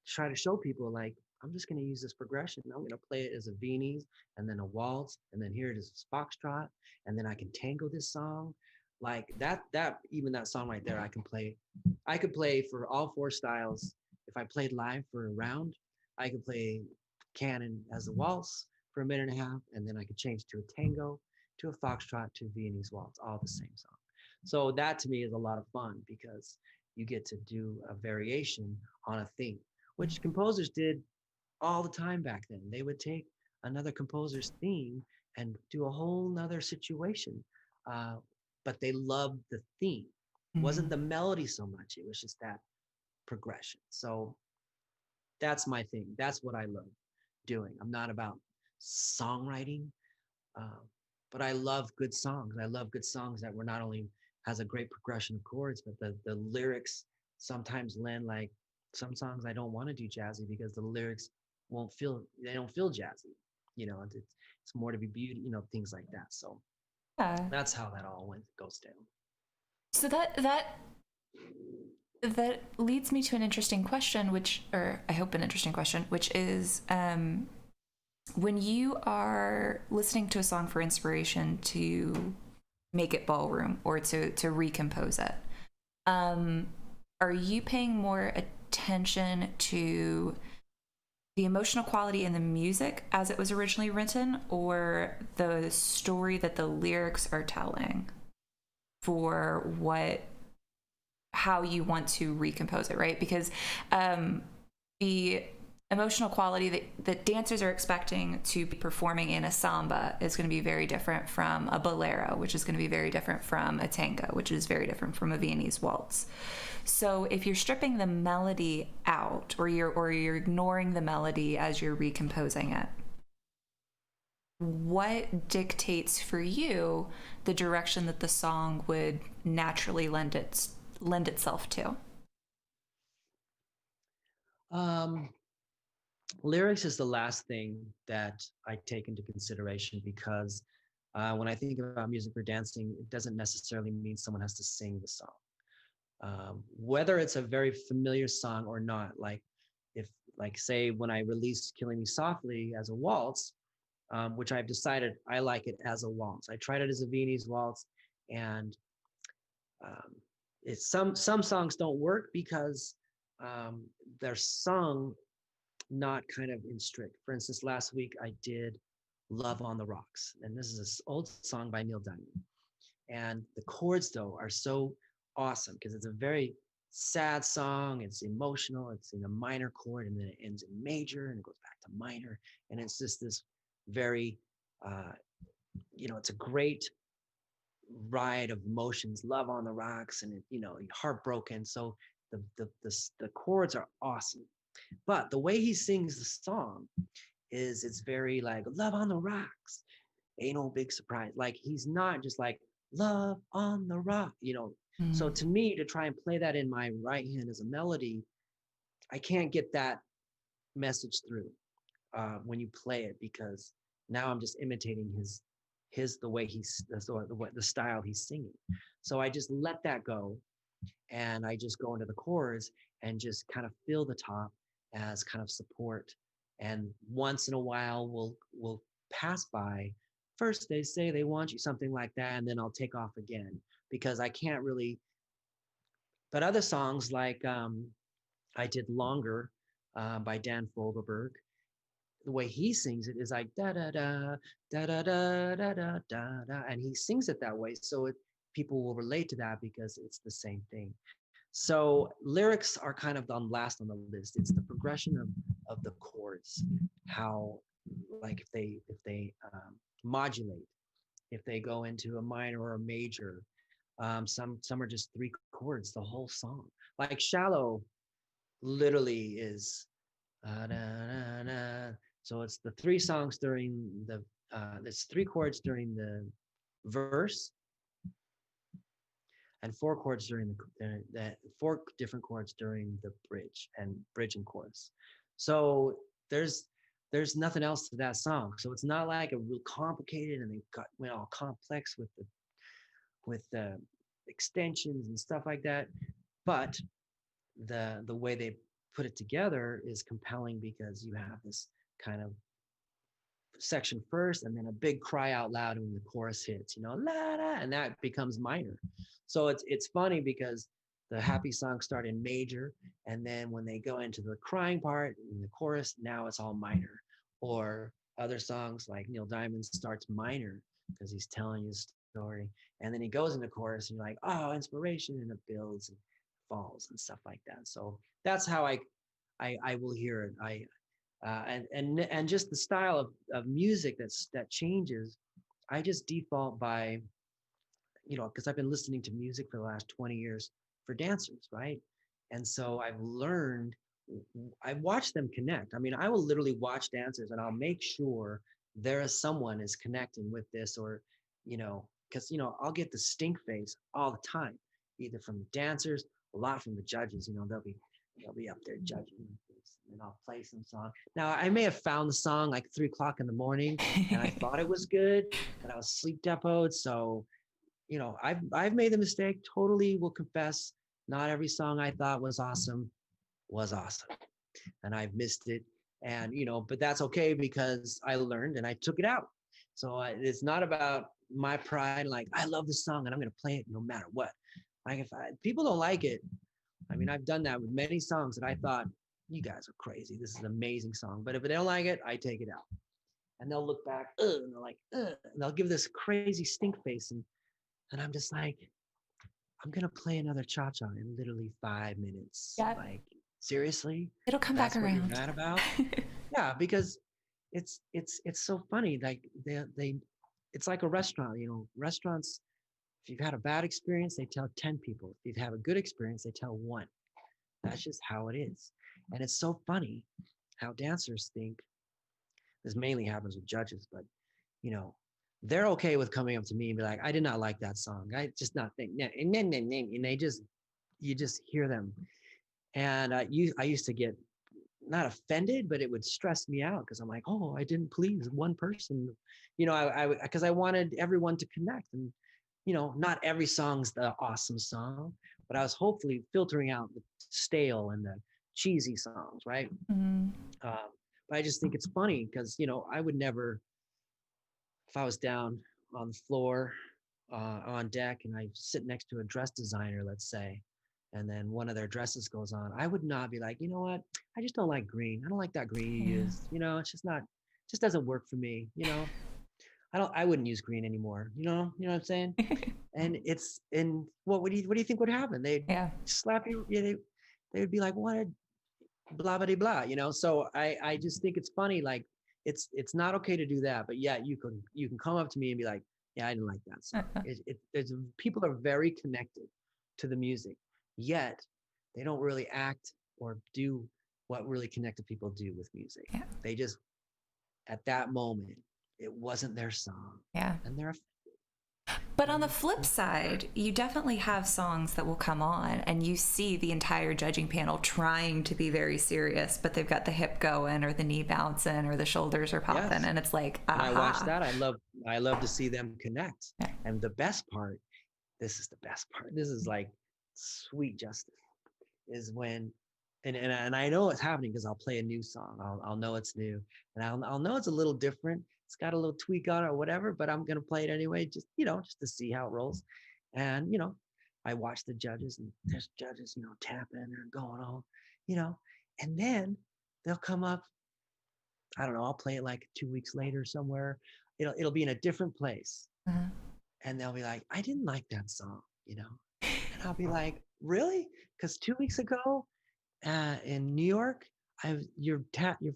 try to show people. Like, I'm just going to use this progression. I'm going to play it as a Viennese and then a waltz, and then here it is a foxtrot, and then I can tango this song. Like even that song right there, I can play. I could play for all four styles. If I played live for a round, I could play canon as a waltz for a minute and a half, and then I could change to a tango, to a foxtrot, to a Viennese waltz, all the same song. So that to me is a lot of fun because you get to do a variation on a theme, which composers did all the time back then. They would take another composer's theme and do a whole nother situation. Uh, but they loved the theme. It wasn't the melody so much, it was just that progression. So that's my thing. That's what I love doing. I'm not about songwriting, uh, but I love good songs. I love good songs that were not only has a great progression of chords, but the lyrics sometimes lend like some songs I don't want to do jazzy because the lyrics they don't feel jazzy. It's more to be beauty, things like that. So Yeah. that's how that all goes down. So that leads me to an interesting question, or I hope an interesting question, which is when you are listening to a song for inspiration to make it ballroom or to recompose it, are you paying more attention to the emotional quality in the music as it was originally written, or the story that the lyrics are telling for how you want to recompose it, right? Because the emotional quality that dancers are expecting to be performing in a samba is going to be very different from a bolero, which is going to be very different from a tango, which is very different from a Viennese waltz. So if you're stripping the melody out, or you're ignoring the melody as you're recomposing it, what dictates for you the direction that the song would naturally lend itself to? Lyrics is the last thing that I take into consideration because when I think about music for dancing, it doesn't necessarily mean someone has to sing the song. Whether it's a very familiar song or not, say when I released Killing Me Softly as a waltz, which I've decided I like it as a waltz. I tried it as a Viennese waltz, and some songs don't work because they're sung not kind of in strict. For instance, last week I did Love on the Rocks, and this is an old song by Neil Diamond. And the chords, though, are so awesome because it's a very sad song. It's emotional. It's in a minor chord, and then it ends in major, and it goes back to minor. And it's just this very, it's a great ride of emotions. Love on the rocks, and you're heartbroken. So the chords are awesome. But the way he sings the song it's very like love on the rocks. Ain't no big surprise. Like he's not just like love on the rock. So to me, to try and play that in my right hand as a melody, I can't get that message through when you play it because now I'm just imitating the way the style he's singing. So I just let that go, and I just go into the chorus and just kind of fill the top as kind of support. And once in a while, we'll pass by. First, they say they want you, something like that, and then I'll take off again because I can't really. But other songs like I did Longer by Dan Fogelberg. The way he sings it is like da da da da da da da da da da, and he sings it that way, so people will relate to that because it's the same thing. So lyrics are kind of last on the list. It's the progression of the chords, how like if they modulate, if they go into a minor or a major. Some are just three chords the whole song. Like Shallow, literally is so it's the three songs during the there's three chords during the verse and four chords during the four different chords during the bridge and chorus. So there's nothing else to that song. So it's not like a real complicated and went all complex with the extensions and stuff like that. But the way they put it together is compelling because you have this kind of section first and then a big cry out loud when the chorus hits, la la, and that becomes minor. So it's funny because the happy songs start in major, and then when they go into the crying part in the chorus, now it's all minor. Or other songs like Neil Diamond starts minor because he's telling you a story, and then he goes into chorus and you're like, oh, inspiration, and it builds and falls and stuff like that. So that's how I will hear it. And just the style of music that changes. I just default by, because I've been listening to music for the last 20 years for dancers, right? And so I've watched them connect. I mean, I will literally watch dancers and I'll make sure there is someone is connecting with this, or, because, I'll get the stink face all the time, either from the dancers, a lot from the judges. They'll be up there judging this, and I'll play some song. Now, I may have found the song like 3 o'clock in the morning and I thought it was good, but I was sleep depoted. So, I've made the mistake, totally will confess. Not every song I thought was awesome, and I've missed it. And, but that's okay because I learned and I took it out. So it's not about my pride. Like, I love this song and I'm going to play it no matter what. Like, if people don't like it, I mean, I've done that with many songs that I thought, you guys are crazy. This is an amazing song. But if they don't like it, I take it out. And they'll look back, and they're like, and they'll give this crazy stink face. And I'm just like, I'm going to play another cha-cha in literally 5 minutes. Yeah. Like, seriously? It'll come back around. That's what you're mad about? Yeah, because it's so funny. Like it's like a restaurant, restaurants, if you've had a bad experience, they tell 10 people. If you've had a good experience, they tell one. That's just how it is. And it's so funny how dancers think, this mainly happens with judges, but, they're okay with coming up to me and be like, I did not like that song. I just not think, and you just hear them. And I used to get not offended, but it would stress me out because I'm like, oh, I didn't please one person, because I wanted everyone to connect. And, not every song's the awesome song, but I was hopefully filtering out the stale and the cheesy songs, right? Mm-hmm. But I just think it's funny because, I would never, if I was down on the floor, on deck, and I sit next to a dress designer, let's say, and then one of their dresses goes on, I would not be like, you know what? I just don't like green. I don't like that green you used. It's just not, just doesn't work for me. I wouldn't use green anymore. You know what I'm saying? And what do you think would happen? They'd slap you. They would be like, what? Blah, blah, blah, So I just think it's funny. Like, it's not okay to do that, but yeah, you can come up to me and be like, yeah, I didn't like that song. People are very connected to the music, yet they don't really act or do what really connected people do with music. Yeah. They just, at that moment, it wasn't their song. Yeah. And they're But on the flip side, you definitely have songs that will come on and you see the entire judging panel trying to be very serious, but they've got the hip going or the knee bouncing or the shoulders are popping. Yes. And it's like, aha. And I watch that. I love to see them connect. Yeah. And the best part, this is the best part. This is like sweet justice, is when, and I know it's happening because I'll play a new song. I'll know it's new, and I'll know it's a little different. It's got a little tweak on it or whatever, but I'm going to play it anyway, just to see how it rolls. And, I watch the judges, and there's judges, tapping and going on, and then they'll come up. I don't know. I'll play it like 2 weeks later somewhere. It'll be in a different place. Uh-huh. And they'll be like, I didn't like that song, and I'll be like, really? Because 2 weeks ago in New York, your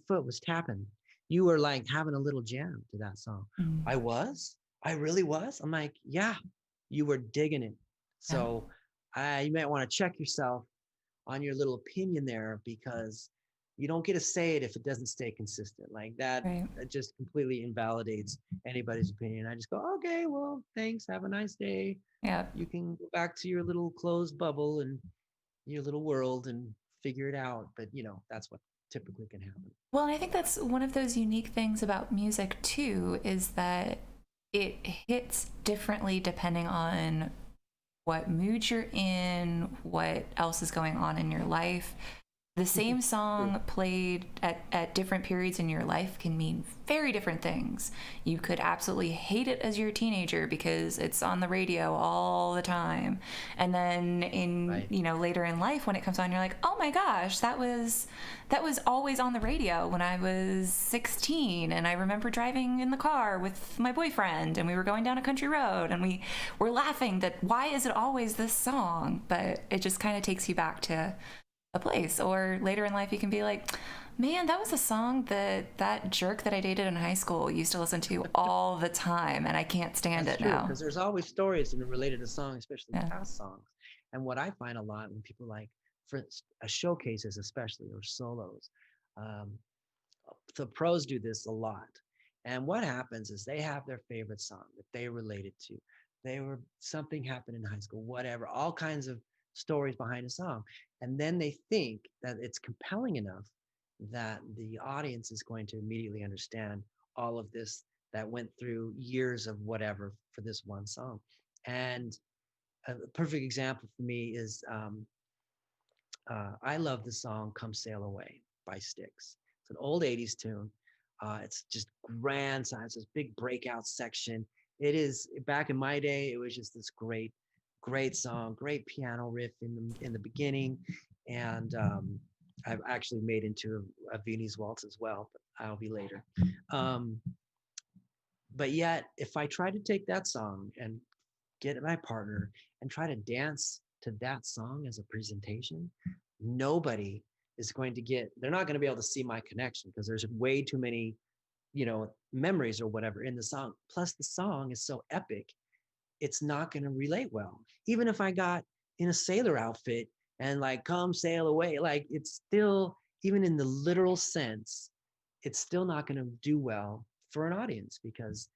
foot was tapping. You were like having a little jam to that song. Mm-hmm. I really was. I'm like, yeah, you were digging it. So you might want to check yourself on your little opinion there, because you don't get to say it if it doesn't stay consistent like that. Right. It just completely invalidates anybody's opinion. I just go, okay, well, thanks. Have a nice day. Yeah. You can go back to your little closed bubble and your little world and figure it out. But that's what typically can happen. Well, and I think that's one of those unique things about music too, is that it hits differently depending on what mood you're in, what else is going on in your life. The same song played at different periods in your life can mean very different things. You could absolutely hate it as you're a teenager because it's on the radio all the time. And then in, later in life when it comes on, you're like, oh my gosh, that was always on the radio when I was 16. And I remember driving in the car with my boyfriend and we were going down a country road and we were laughing that why is it always this song? But it just kind of takes you back to a place. Or later in life you can be like, man, that was a song that jerk that I dated in high school used to listen to all the time and I can't stand That's it true, now. because there's always stories related to songs, especially past songs. And what I find a lot when people like for showcases, especially, or solos, um, the pros do this a lot. And what happens is they have their favorite song that they related to. Something happened in high school, whatever, all kinds of stories behind a song. And then they think that it's compelling enough that the audience is going to immediately understand all of this that went through years of whatever for this one song. And a perfect example for me is I love the song Come Sail Away by Styx. It's an old 80s tune. It's just grand size, this big breakout section. It is, back in my day, it was just this great song, great piano riff in the beginning. And I've actually made into a Viennese waltz as well, but I'll be later. But yet, if I try to take that song and get my partner and try to dance to that song as a presentation, nobody is going to they're not going to be able to see my connection because there's way too many, memories or whatever in the song. Plus the song is so epic, it's not going to relate well. Even if I got in a sailor outfit and like, come sail away, like it's still, even in the literal sense, it's still not going to do well for an audience because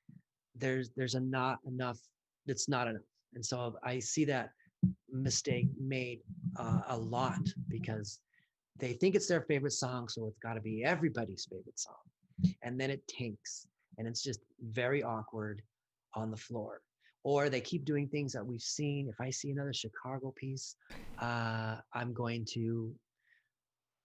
there's not enough. It's not enough. And so I see that mistake made a lot because they think it's their favorite song, so it's got to be everybody's favorite song. And then it tanks and it's just very awkward on the floor. Or they keep doing things that we've seen. If I see another Chicago piece, I'm going to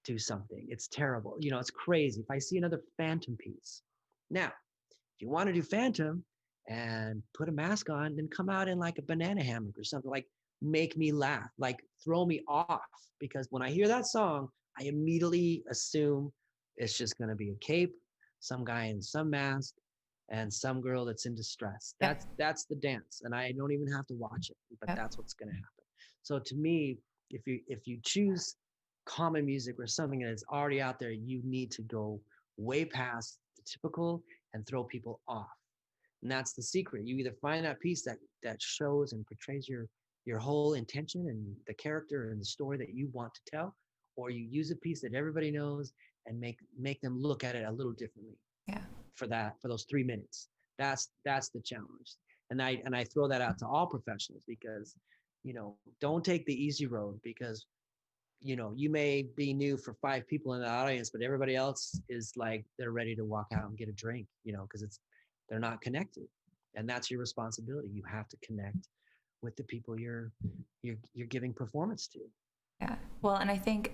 do something. It's terrible. It's crazy. If I see another Phantom piece. Now, if you want to do Phantom and put a mask on, then come out in like a banana hammock or something, like make me laugh, like throw me off. Because when I hear that song, I immediately assume it's just going to be a cape, some guy in some mask, and some girl that's in distress. That's the dance. And I don't even have to watch it, but that's what's going to happen. So to me, if you choose common music or something that is already out there, you need to go way past the typical and throw people off. And that's the secret. You either find that piece that shows and portrays your whole intention and the character and the story that you want to tell, or you use a piece that everybody knows and make them look at it a little differently. For those 3 minutes. That's the challenge. And I throw that out to all professionals because, don't take the easy road because, you may be new for 5 people in the audience, but everybody else is like, they're ready to walk out and get a drink, because they're not connected. And that's your responsibility. You have to connect with the people you're giving performance to. Yeah. Well, and I think,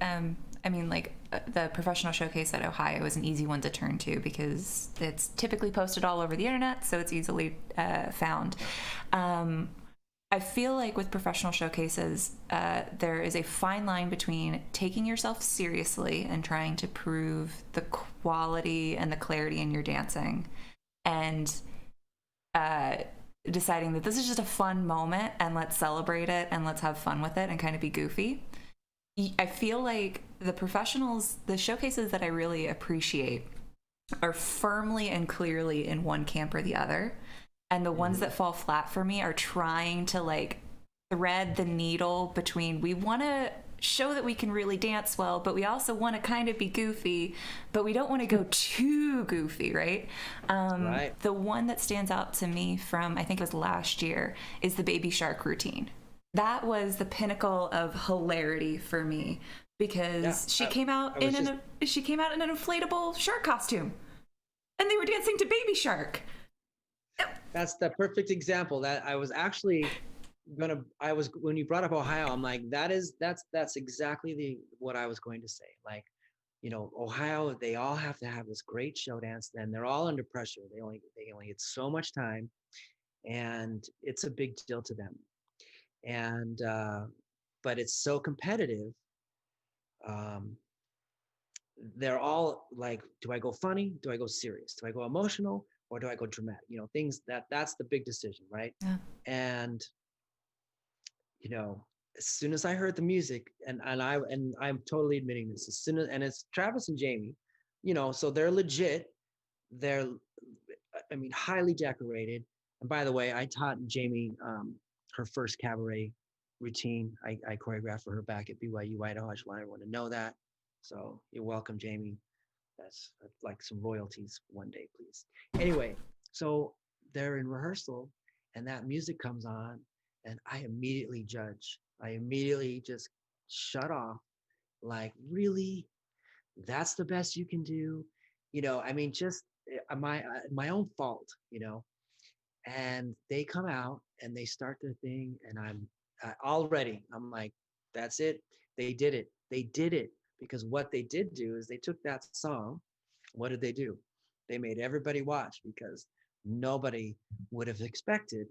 the professional showcase at Ohio is an easy one to turn to because it's typically posted all over the internet, so it's easily found. I feel like with professional showcases, there is a fine line between taking yourself seriously and trying to prove the quality and the clarity in your dancing and deciding that this is just a fun moment and let's celebrate it and let's have fun with it and kind of be goofy. I feel like the showcases that I really appreciate are firmly and clearly in one camp or the other. And the ones that fall flat for me are trying to like thread the needle between we want to show that we can really dance well, but we also want to kind of be goofy, but we don't want to go too goofy, right? Right. The one that stands out to me from, I think it was last year, is the Baby Shark routine. That was the pinnacle of hilarity for me because she came out in an inflatable shark costume, and they were dancing to Baby Shark. That's the perfect example. That I was actually I was, when you brought up Ohio, I'm like, that's exactly what I was going to say. Like, Ohio, they all have to have this great show dance, and they're all under pressure. They only get so much time, and it's a big deal to them. And but it's so competitive. Um, they're all like, do I go funny? Do I go serious? Do I go emotional, or do I go dramatic? Things that's the big decision, right? Yeah. And you know, as soon as I heard the music, and I'm totally admitting this, as soon as, and it's Travis and Jamie, so they're legit. They're, I mean, highly decorated. And by the way, I taught Jamie her first cabaret routine. I choreographed for her back at BYU Idaho. I just want everyone to know that. So you're welcome, Jamie. That's like some royalties one day, please. Anyway, so they're in rehearsal, and that music comes on, and I immediately judge. I immediately just shut off. Like, really? That's the best you can do? I mean, just my own fault, And they come out and they start their thing, and I'm like, that's it. They did it. They did it. Because what they did do is they took that song. What did they do? They made everybody watch, because nobody would have expected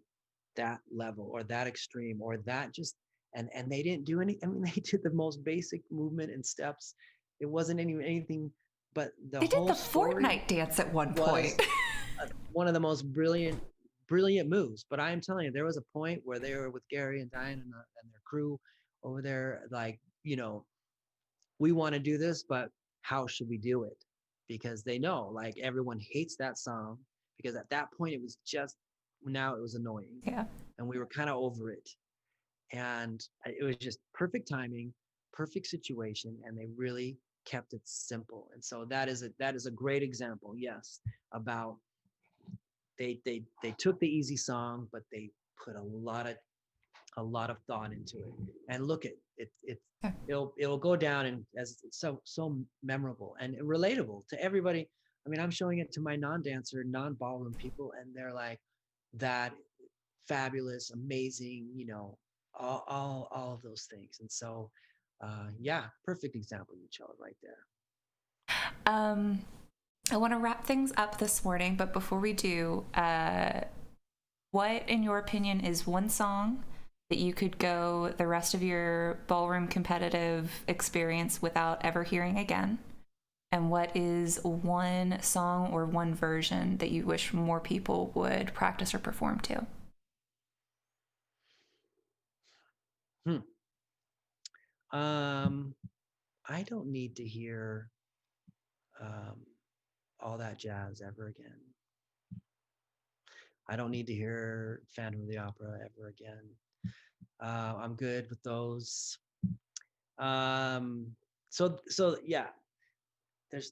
that level or that extreme or that just, and they didn't do any. I mean, they did the most basic movement and steps. It wasn't anything, but the They did whole the story Fortnite dance at one was point. one of the most brilliant moves. But I am telling you, there was a point where they were with Gary and Diane and their crew over there, like, we want to do this, but how should we do it? Because they know, like, everyone hates that song, because at that point it was just, now it was annoying, Yeah. and we were kind of over it. And it was just perfect timing, perfect situation, and they really kept it simple. And so that is a great example, yes, about they took the easy song, but they put a lot of thought into it. And look at it, Yeah. it'll go down and as so memorable and relatable to everybody. I mean, I'm showing it to my non-dancer, non-ballroom people, and they're like, that fabulous, amazing, all of those things. And so yeah, perfect example you chose right there. Um, I want to wrap things up this morning, but before we do, what, in your opinion, is one song that you could go the rest of your ballroom competitive experience without ever hearing again? And what is one song or one version that you wish more people would practice or perform to? Hmm. um I don't need to hear um all that jazz ever again. I don't need to hear Phantom of the Opera ever again. I'm good with those. Um, so yeah,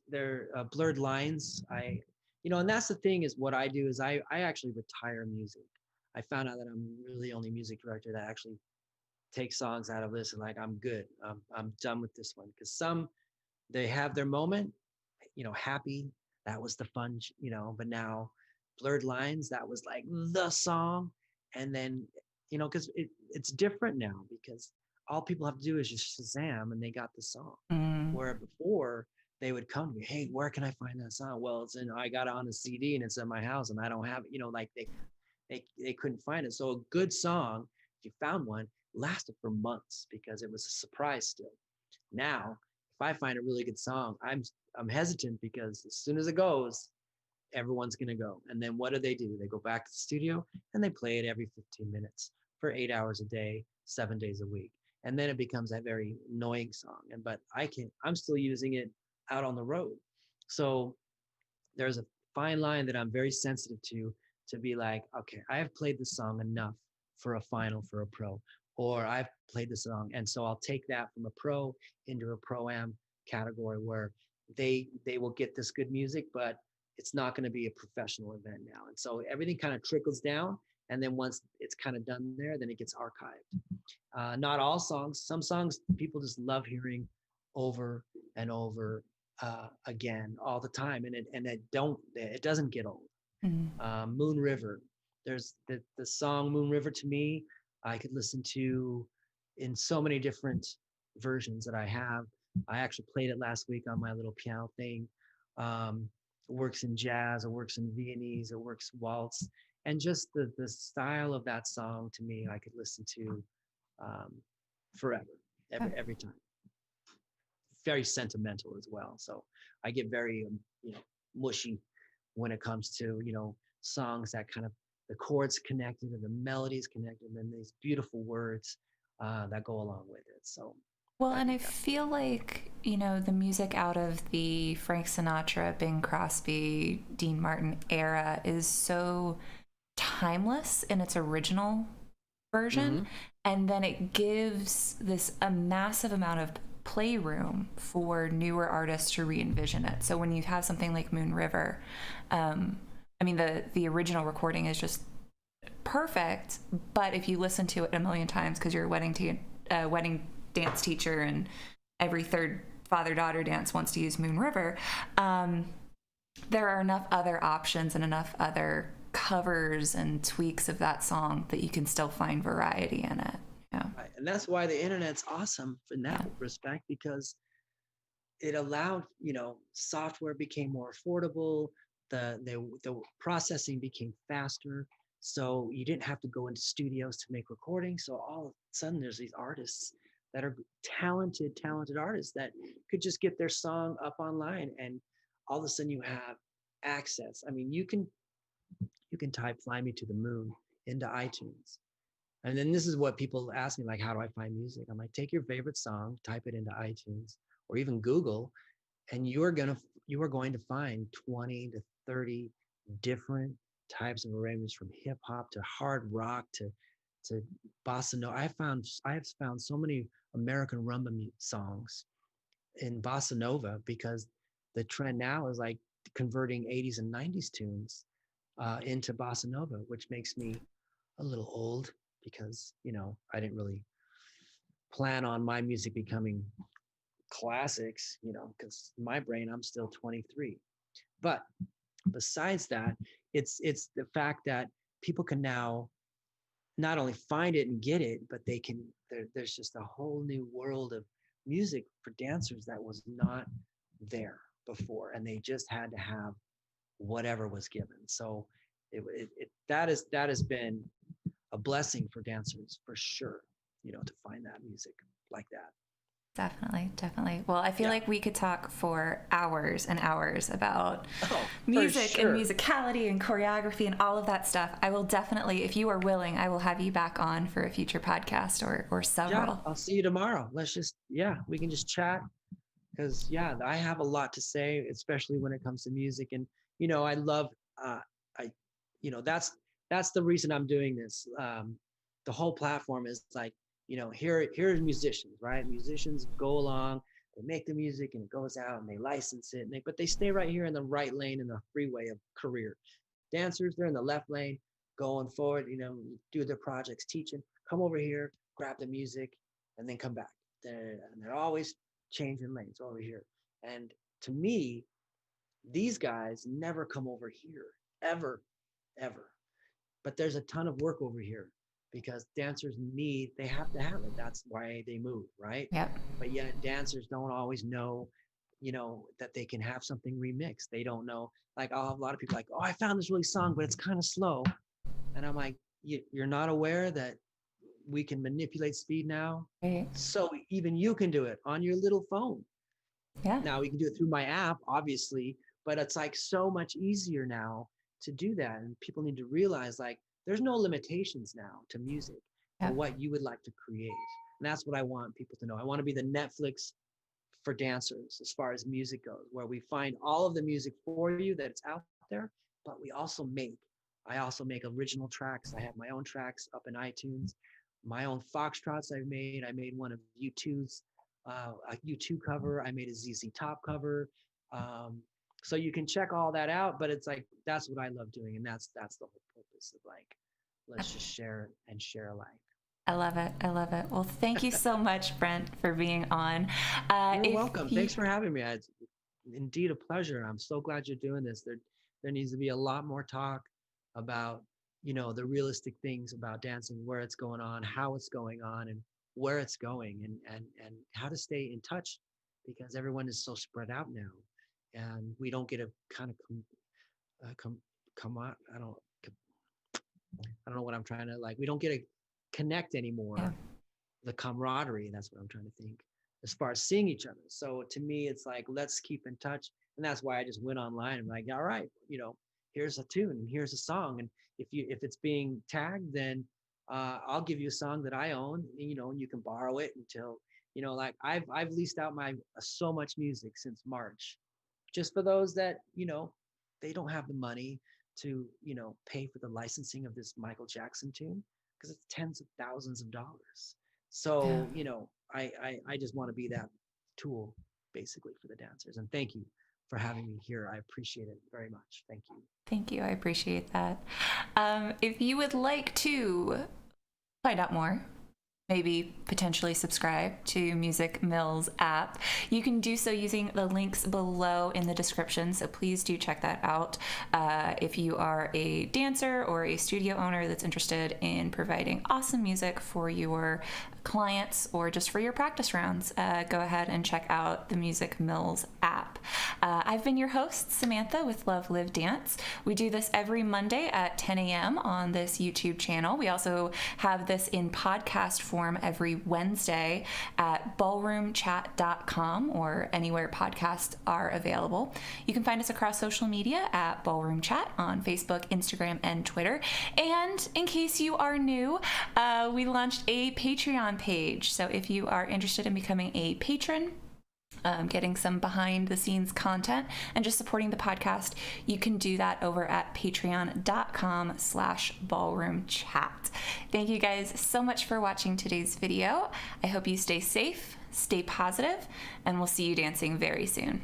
there blurred lines. And that's the thing, is what I do is I actually retire music. I found out that I'm really the only music director that actually takes songs out of this, and like, I'm good. I'm done with this one, because some, they have their moment. Happy, that was the fun, but now blurred lines, that was like the song. And then, because it's different now, because all people have to do is just Shazam and they got the song. Mm. Where before, they would come to me, hey, where can I find that song? Well, I got it on a CD and it's in my house and I don't have it. Like they couldn't find it. So a good song, if you found one, lasted for months because it was a surprise still. Now, if I find a really good song, I'm hesitant, because as soon as it goes, everyone's gonna go. And then what do? They go back to the studio and they play it every 15 minutes for 8 hours a day, 7 days a week. And then it becomes that very annoying song. But I'm still using it out on the road. So there's a fine line that I'm very sensitive to be like, okay, I have played the song enough for a final, for a pro, or I've played the song. And so I'll take that from a pro into a pro-am category, where they will get this good music, but it's not going to be a professional event now. And so everything kind of trickles down. And then once it's kind of done there, then it gets archived. Not all songs. Some songs people just love hearing over and over again all the time, and it doesn't get old. Mm. Moon River. There's the song Moon River, to me. I could listen to in so many different versions that I have. I actually played it last week on my little piano thing. It works in jazz, it works in Viennese, it works waltz, and just the style of that song to me, I could listen to um, forever, Yeah. every time. Very sentimental as well. So I get very mushy when it comes to songs that kind of the chords connected and the melodies connected and these beautiful words that go along with it. So Well, I and I think that's feel like, the music out of the Frank Sinatra, Bing Crosby, Dean Martin era is so timeless in its original version. hmm And then it gives this a massive amount of playroom for newer artists to re-envision it. So when you have something like Moon River, I mean, the original recording is just perfect, but if you listen to it a million times because you're a wedding dance teacher and every third father-daughter dance wants to use Moon River, there are enough other options and enough other covers and tweaks of that song that you can still find variety in it. Yeah. right. And that's why the internet's awesome in that Yeah. respect, because it allowed, software became more affordable, the processing became faster, so you didn't have to go into studios to make recordings. So all of a sudden there's these artists that are talented artists that could just get their song up online, and all of a sudden you have access. I mean, you can type "Fly Me to the Moon" into iTunes. And then this is what people ask me, like, how do I find music? I'm like, take your favorite song, type it into iTunes or even Google, and you are going to find 20 to 30 different types of arrangements, from hip hop to hard rock to bossa nova. I have found so many American rumba songs in bossa nova, because the trend now is like converting 80s and 90s tunes into bossa nova, which makes me a little old, because I didn't really plan on my music becoming classics, because my brain, I'm still 23. But besides that, it's the fact that people can now not only find it and get it, but there's just a whole new world of music for dancers that was not there before, and they just had to have whatever was given. So that has been a blessing for dancers for sure, to find that music like that. Definitely, definitely. Well, I feel Yeah. like we could talk for hours and hours about Oh, for music and sure. musicality and choreography and all of that stuff. I will definitely, if you are willing, I will have you back on for a future podcast or Yeah, several. I'll see you tomorrow. We can just chat, because I have a lot to say, especially when it comes to music. And I love I that's the reason I'm doing this. The whole platform is like, here's musicians, right? Musicians go along, they make the music and it goes out and they license it, but they stay right here in the right lane in the freeway of career. Dancers, they're in the left lane, going forward, do their projects, teaching, come over here, grab the music, and then come back. And they're always changing lanes over here. And to me, these guys never come over here, ever, ever. But there's a ton of work over here, because dancers they have to have it. That's why they move, right? Yep. But yet dancers don't always know, that they can have something remixed. They don't know. Like, I'll have a lot of people like, oh, I found this really song, but it's kind of slow. And I'm like, you're not aware that we can manipulate speed now? Right. So even you can do it on your little phone. Yeah. Now we can do it through my app, obviously, but it's like so much easier now to do that. And people need to realize, like, there's no limitations now to music for Yep. what you would like to create. And that's what I want people to know. I want to be the Netflix for dancers as far as music goes, where we find all of the music for you that it's out there, but I also make original tracks. I have my own tracks up in iTunes, my own foxtrots I've made. I made one of U2's, a U2 cover. I made a ZZ Top cover. Um, so you can check all that out, but it's like, that's what I love doing. And that's the whole purpose of, like, let's just share and share alike. I love it. I love it. Well, thank you so much, Brent, for being on. You're welcome. Thanks for having me. It's indeed a pleasure. I'm so glad you're doing this. There needs to be a lot more talk about, the realistic things about dancing, where it's going on, how it's going on, and where it's going, and how to stay in touch, because everyone is so spread out now, and we don't get a kind of come on. I don't know what I'm trying to like. We don't get to connect Yeah. anymore. The camaraderie. That's what I'm trying to think. As far as seeing each other. So to me, it's like, let's keep in touch. And that's why I just went online and like, all right, here's a tune and here's a song. And if it's being tagged, then I'll give you a song that I own, and you can borrow it until, like I've leased out my so much music since March, just for those that, they don't have the money to, pay for the licensing of this Michael Jackson tune, because it's tens of thousands of dollars. Yeah. So, I just want to be that tool basically for the dancers. And thank you for having me here. I appreciate it very much. Thank you. Thank you. I appreciate that. If you would like to find out more, maybe potentially subscribe to MusicMills app, you can do so using the links below in the description. So please do check that out. If you are a dancer or a studio owner that's interested in providing awesome music for your clients or just for your practice rounds, go ahead and check out the MusicMills app. I've been your host, Samantha, with Love.Live.Dance. We do this every Monday at 10 a.m. on this YouTube channel. We also have this in podcast form every Wednesday at ballroomchat.com or anywhere podcasts are available. You can find us across social media at Ballroom Chat on Facebook, Instagram, and Twitter. And in case you are new, we launched a Patreon page. So if you are interested in becoming a patron, getting some behind the scenes content and just supporting the podcast, you can do that over at patreon.com/ballroomchat. Thank you guys so much for watching today's video. I hope you stay safe, stay positive, and we'll see you dancing very soon.